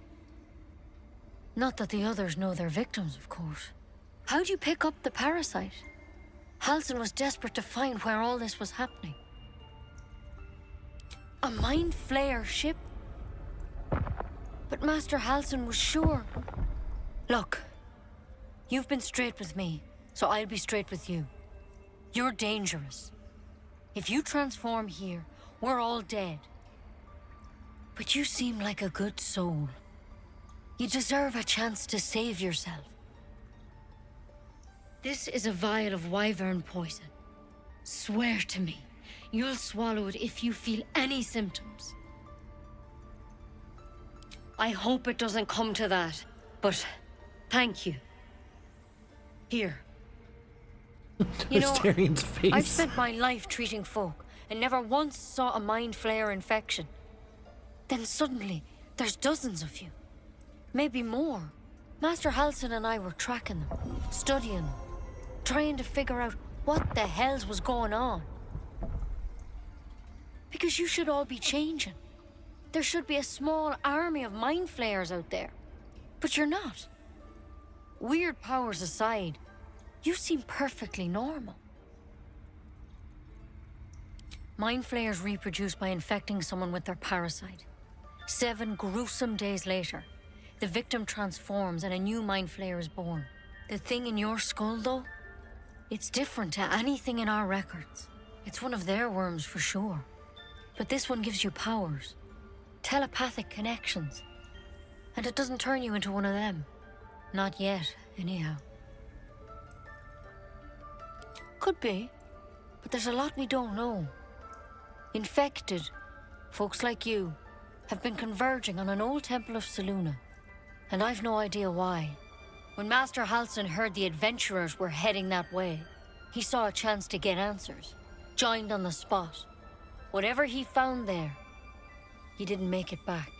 Not that the others know they're victims, of course. How'd you pick up the parasite? Halsin was desperate to find where all this was happening. A mind flayer ship? But Master Halsin was sure. Look, you've been straight with me, so I'll be straight with you. You're dangerous. If you transform here, we're all dead. But you seem like a good soul. You deserve a chance to save yourself. This is a vial of wyvern poison. Swear to me, you'll swallow it if you feel any symptoms. I hope it doesn't come to that, but thank you. Here. You know, Astarian's face. I've spent my life treating folk and never once saw a mind flayer infection. Then suddenly, there's dozens of you. Maybe more. Master Halsin and I were tracking them, studying them, trying to figure out what the hells was going on. Because you should all be changing. There should be a small army of mind flayers out there. But you're not. Weird powers aside, you seem perfectly normal. Mind flayers reproduce by infecting someone with their parasite. 7 gruesome days later, the victim transforms and a new mind flayer is born. The thing in your skull, though, it's different to anything in our records. It's one of their worms for sure. But this one gives you powers. Telepathic connections. And it doesn't turn you into one of them. Not yet, anyhow. Could be, but there's a lot we don't know. Infected, folks like you, have been converging on an old temple of Selûne, and I've no idea why. When Master Halsin heard the adventurers were heading that way, he saw a chance to get answers, joined on the spot. Whatever he found there, he didn't make it back.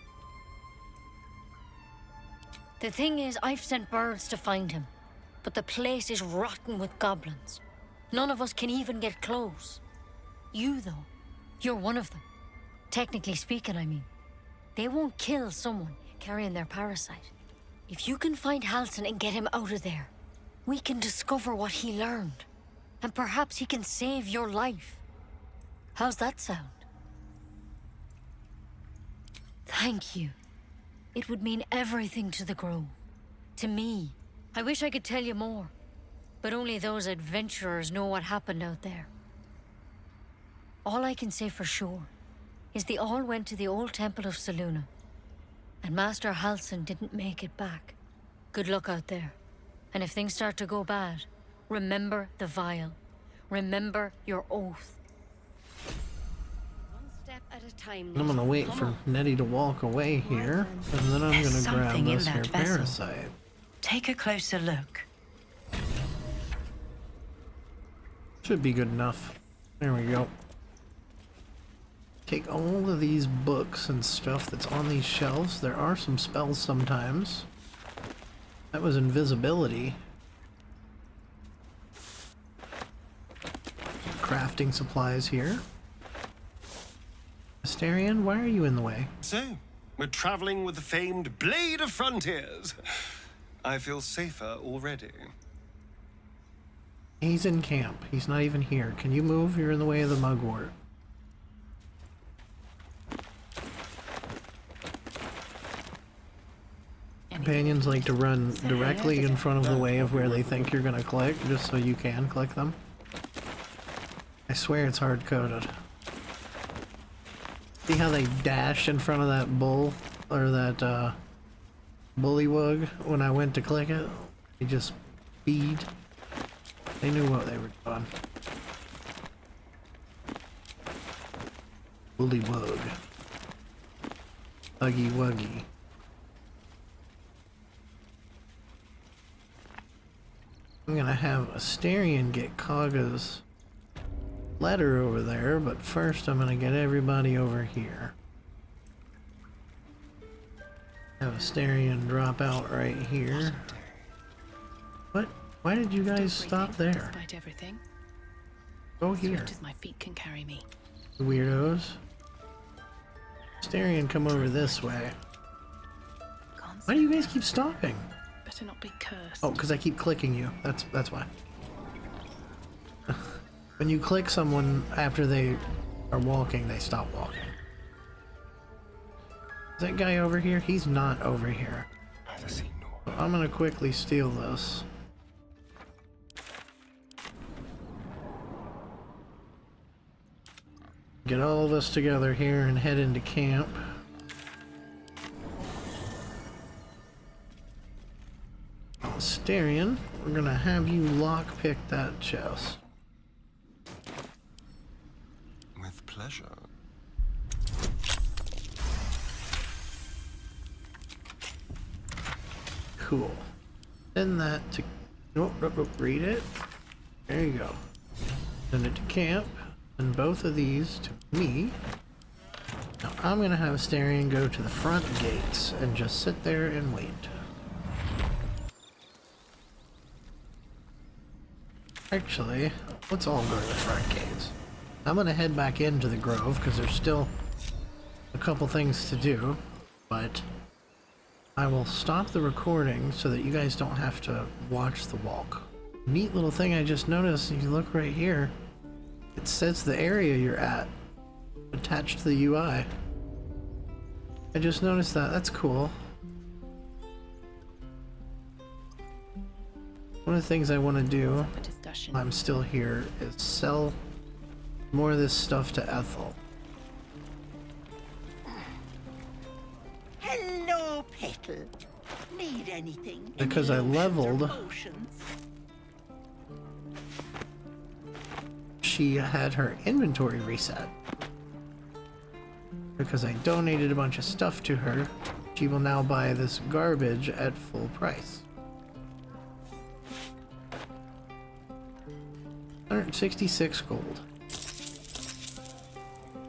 The thing is, I've sent birds to find him, but the place is rotten with goblins. None of us can even get close. You, though, you're one of them. Technically speaking, I mean. They won't kill someone carrying their parasite. If you can find Halsin and get him out of there, we can discover what he learned. And perhaps he can save your life. How's that sound? Thank you. It would mean everything to the Grove. To me. I wish I could tell you more. But only those adventurers know what happened out there. All I can say for sure is they all went to the old temple of Selûne. And Master Halsin didn't make it back. Good luck out there. And if things start to go bad, remember the vial. Remember your oath. One step at a time. I'm gonna wait for Nettie to walk away here, and then I'm gonna grab this here parasite. Take a closer look. Should be good enough. There we go. Take all of these books and stuff that's on these shelves. There are some spells sometimes. That was invisibility. Crafting supplies here. Astarian, why are you in the way? So, we're traveling with the famed Blade of Frontiers. I feel safer already. He's in camp. He's not even here. Can you move? You're in the way of the mugwort. Companions like to run directly in front of the way of where they think you're gonna click, just so you can click them. I swear it's hard-coded. See how they dash in front of that bull, or that, bullywug when I went to click it? They just speed. They knew what they were doing. Bullywug. Huggy Wuggy. I'm gonna have Astarian get Kagha's letter over there, but first I'm gonna get everybody over here. Have Astarian drop out right here. What? Why did you guys stop there? Despite everything, Go here. swift as my feet can carry me. Weirdos. Astarian, come over this way. Can't Why do you guys keep stopping? Better not be cursed. Oh, because I keep clicking you. That's why. When you click someone after they are walking, they stop walking. Is that guy over here? He's not over here. I'm gonna quickly steal this. Get all of us together here and head into camp. Starion, we're gonna have you lockpick that chest. With pleasure. Cool. Send that to... Nope, read it. There you go. Send it to camp. And both of these to me. Now I'm gonna have Starion go to the front gates and just sit there and wait. Actually, let's all go to the front gates. I'm gonna head back into the grove because there's still a couple things to do, but I will stop the recording so that you guys don't have to watch the walk. Neat little thing I just noticed, if you look right here, it says the area you're at attached to the UI. I just noticed that. That's cool. One of the things I want to do while I'm still here is sell more of this stuff to Ethel. Hello, Petal. Need anything? Because I leveled, she had her inventory reset. Because I donated a bunch of stuff to her, she will now buy this garbage at full price. 166 gold.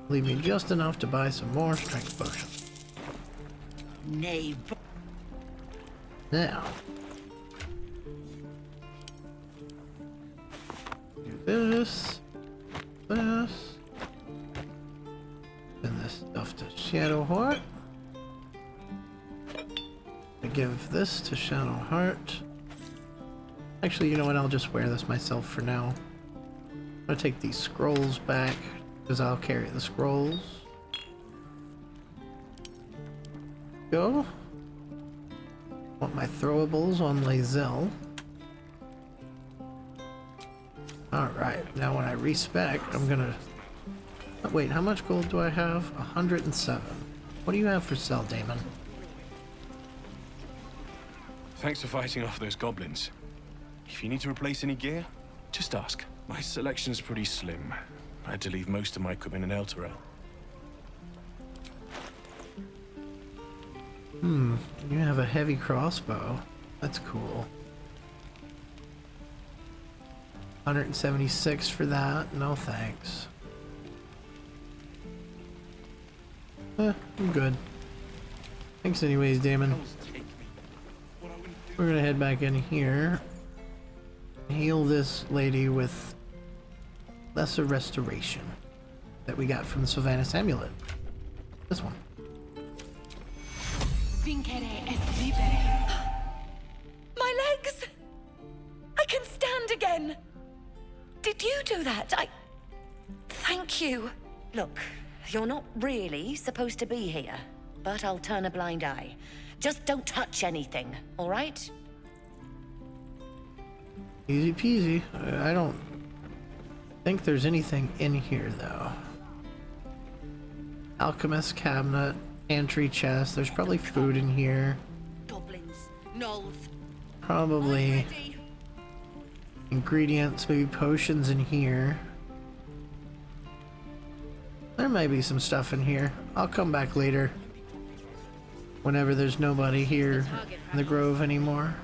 Leave me just enough to buy some more strength potions. Now, do this, and this stuff to Shadowheart. I give this to Shadowheart. Actually, you know what? I'll just wear this myself for now. I'm gonna take these scrolls back because I'll carry the scrolls. Go. Want my throwables on Lae'zel. Alright, now when I respec, I'm gonna... Oh, wait, how much gold do I have? 107. What do you have for sale, Damon? Thanks for fighting off those goblins. If you need to replace any gear, just ask. My selection's pretty slim. I had to leave most of my equipment in Elturel. You have a heavy crossbow. That's cool. 176 for that. No thanks. I'm good. Thanks anyways, Damon. We're gonna head back in here. Heal this lady with lesser restoration that we got from the Sylvanas amulet. This one. My legs! I can stand again! Did you do that? Thank you. Look, you're not really supposed to be here, but I'll turn a blind eye. Just don't touch anything, all right? Easy peasy. I don't think there's anything in here, though. Alchemist cabinet, pantry chest. There's probably food in here. Goblins, gnolls. Probably ingredients, maybe potions in here. There might be some stuff in here. I'll come back later. Whenever there's nobody here in the grove anymore.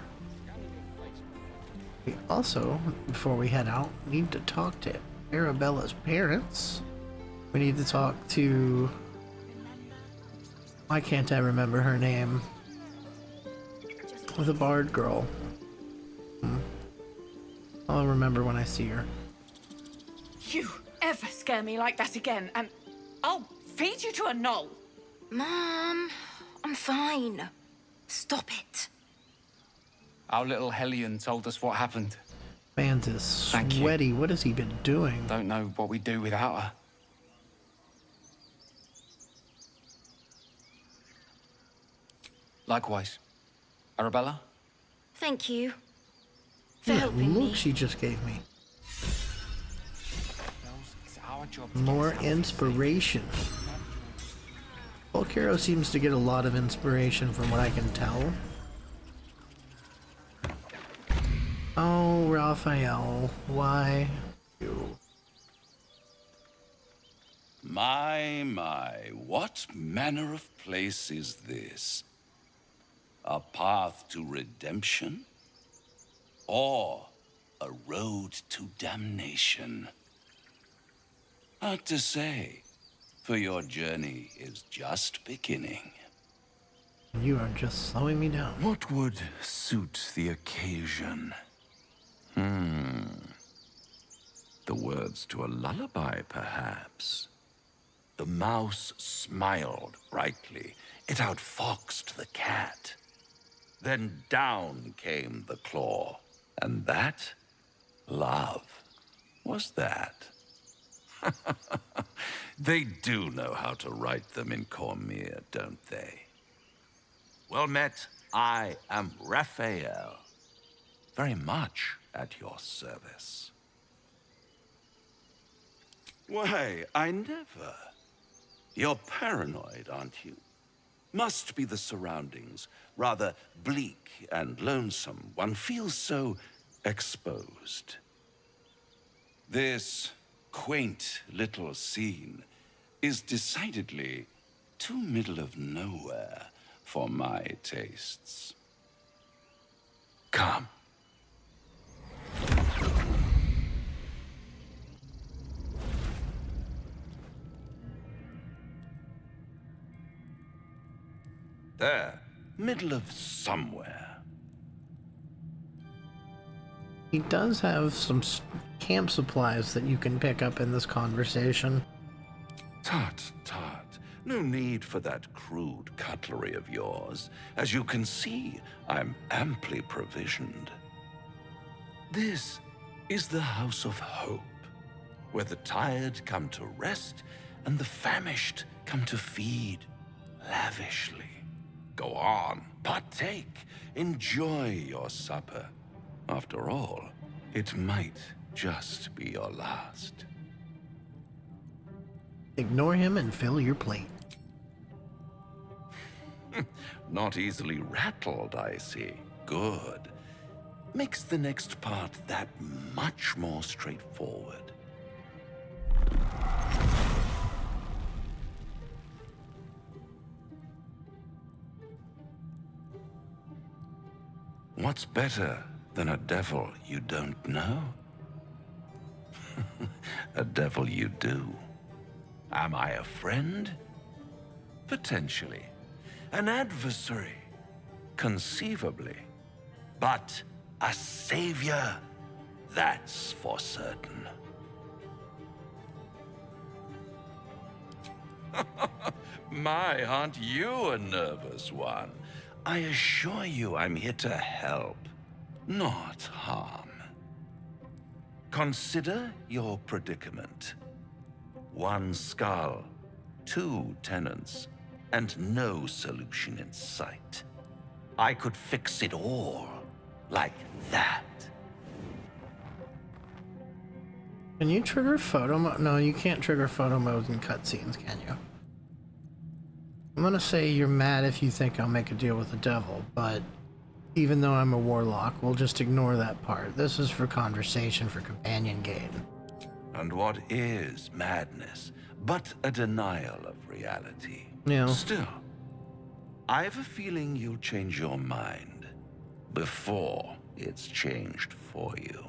We also, before we head out, need to talk to Arabella's parents. We need to talk to... Why can't I remember her name? The bard girl. I'll remember when I see her. You ever scare me like that again, and I'll feed you to a gnoll. Mom, I'm fine. Stop it. Our little Hellion told us what happened. Man is sweaty. What has he been doing? Don't know what we'd do without her. Likewise. Arabella? Thank you for That helping look me. she just gave me. It's our job. More inspiration. Volcaro seems to get a lot of inspiration from what I can tell. Oh, Raphael, why you? My, what manner of place is this? A path to redemption? Or a road to damnation? Hard to say, for your journey is just beginning. You are just slowing me down. What would suit the occasion? The words to a lullaby, perhaps. The mouse smiled brightly. It outfoxed the cat. Then down came the claw. And that? Love. Was that? They do know how to write them in Cormier, don't they? Well met, I am Raphael. Very much at your service. Why, I never. You're paranoid, aren't you? Must be the surroundings. Rather bleak and lonesome. One feels so exposed. This quaint little scene is decidedly too middle of nowhere for my tastes. Come. There, middle of somewhere. He does have some camp supplies that you can pick up in this conversation. Tut, tut. No need for that crude cutlery of yours. As you can see, I'm amply provisioned. This is the House of Hope, where the tired come to rest and the famished come to feed lavishly. Go on, partake, enjoy your supper. After all, it might just be your last. Ignore him and fill your plate. Not easily rattled, I see. Good. Makes the next part that much more straightforward. What's better than a devil you don't know? A devil you do. Am I a friend? Potentially. An adversary? Conceivably. But a savior? That's for certain. My, aren't you a nervous one? I assure you I'm here to help, not harm. Consider your predicament. 1 skull, 2 tenants, and no solution in sight. I could fix it all, like that. Can you trigger photo mode? No, you can't trigger photo mode in cutscenes, can you? I'm gonna say you're mad if you think I'll make a deal with the devil, but even though I'm a warlock, we'll just ignore that part. This is for conversation, for companion gain. And what is madness but a denial of reality? Yeah. Still, I have a feeling you'll change your mind before it's changed for you.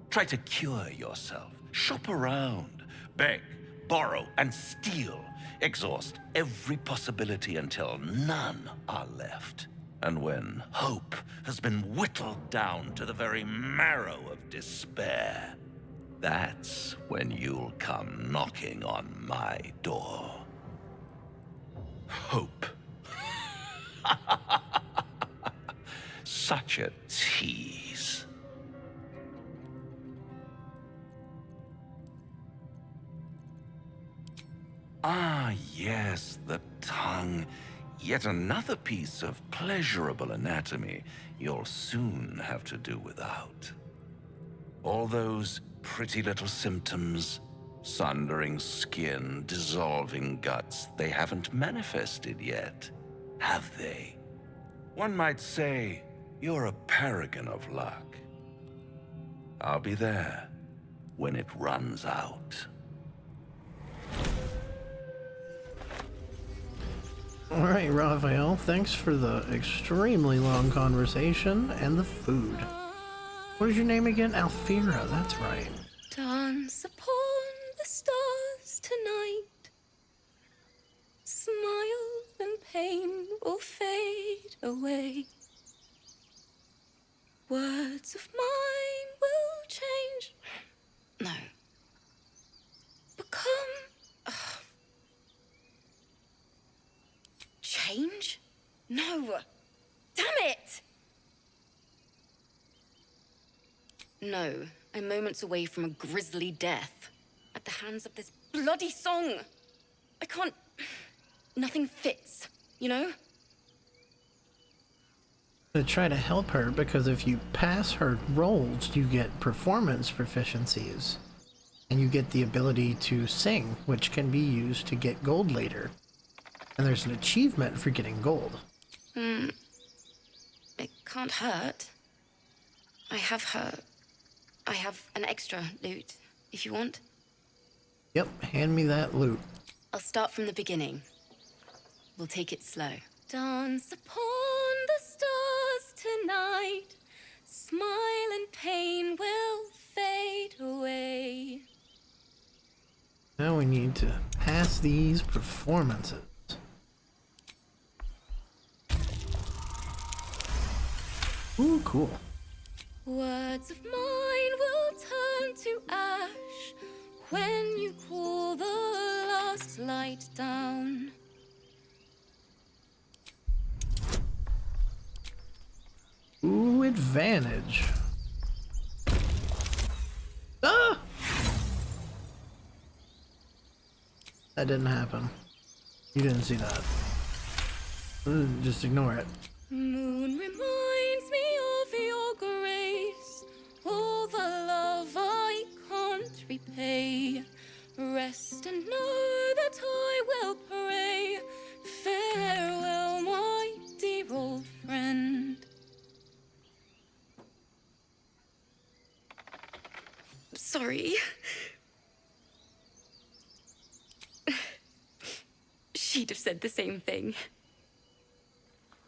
Try to cure yourself. Shop around. Beg, borrow, and steal. Exhaust every possibility until none are left. And when hope has been whittled down to the very marrow of despair, that's when you'll come knocking on my door. Hope. Such a tease. Ah, yes, the tongue. Yet another piece of pleasurable anatomy you'll soon have to do without. All those pretty little symptoms, sundering skin, dissolving guts, they haven't manifested yet, have they? One might say you're a paragon of luck. I'll be there when it runs out. All right, Raphael, thanks for the extremely long conversation and the food. What is your name again? Alfira, that's right. Dance upon the stars tonight. Smile and pain will fade away. Words of mine will change. No. Become... Change? No. Damn it! No, I'm moments away from a grisly death. At the hands of this bloody song. I can't... Nothing fits, you know? To try to help her, because if you pass her rolls, you get performance proficiencies. And you get the ability to sing, which can be used to get gold later. And there's an achievement for getting gold. It can't hurt. I have an extra loot, if you want. Yep, hand me that loot. I'll start from the beginning. We'll take it slow. Dance upon the stars tonight. Smile and pain will fade away. Now we need to pass these performances. Ooh, cool. Words of mine will turn to ash when you cool the last light down. Ooh, advantage. Ah! That didn't happen. You didn't see that. Just ignore it. Moon reminds me of your grace, all the love I can't repay. Rest and know that I will pray. Farewell, my dear old friend. Sorry. She'd have said the same thing.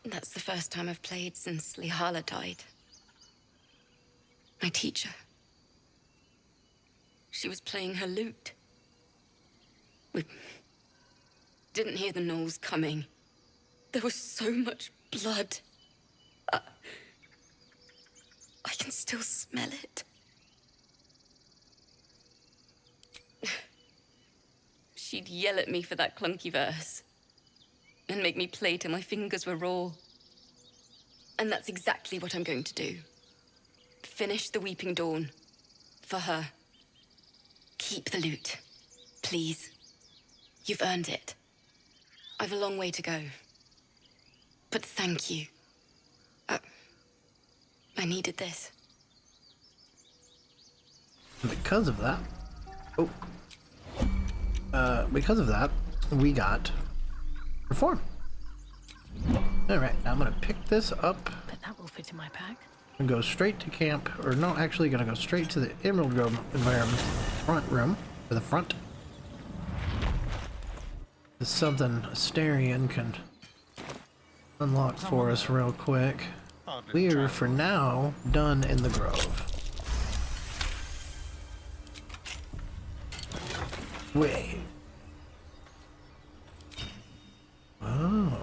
That's the first time I've played since Lihala died. My teacher. She was playing her lute. We didn't hear the gnolls coming. There was so much blood. I can still smell it. She'd yell at me for that clunky verse and make me play till my fingers were raw. And that's exactly what I'm going to do. Finish the Weeping Dawn. For her. Keep the loot. Please. You've earned it. I've a long way to go. But thank you. I needed this. Because of that... because of that, we got Perform. Alright, now I'm gonna pick this up. But that will fit in my pack. And go straight to camp, or no, actually gonna go straight to the Emerald Grove environment front room, to the front. There's something Astarion can unlock for us real quick. We are, for now, done in the Grove. Wait. Oh.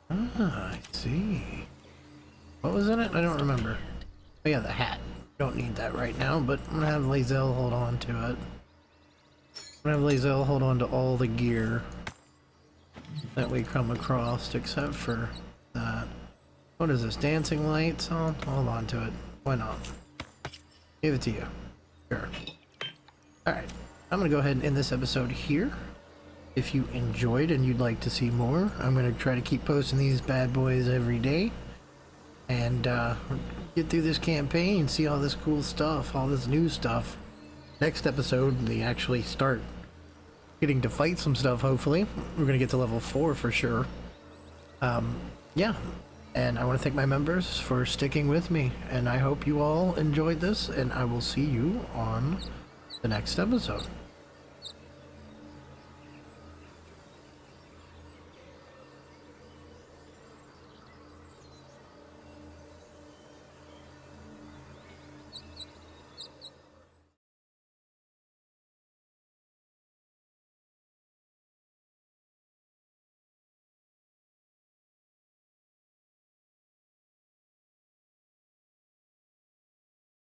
Ah, I see. What was in it? I don't remember. Oh yeah, the hat. Don't need that right now, but I'm gonna have Lae'zel hold on to it. I'm gonna have Lae'zel hold on to all the gear that we come across, except for What is this? Dancing lights? Oh, hold on to it. Why not? Give it to you. Sure. Alright. I'm going to go ahead and end this episode here. If you enjoyed and you'd like to see more, I'm going to try to keep posting these bad boys every day. And get through this campaign, see all this cool stuff, all this new stuff. Next episode, they actually start getting to fight some stuff, hopefully. We're going to get to level 4 for sure. Yeah. And I want to thank my members for sticking with me. And I hope you all enjoyed this, and I will see you on the next episode.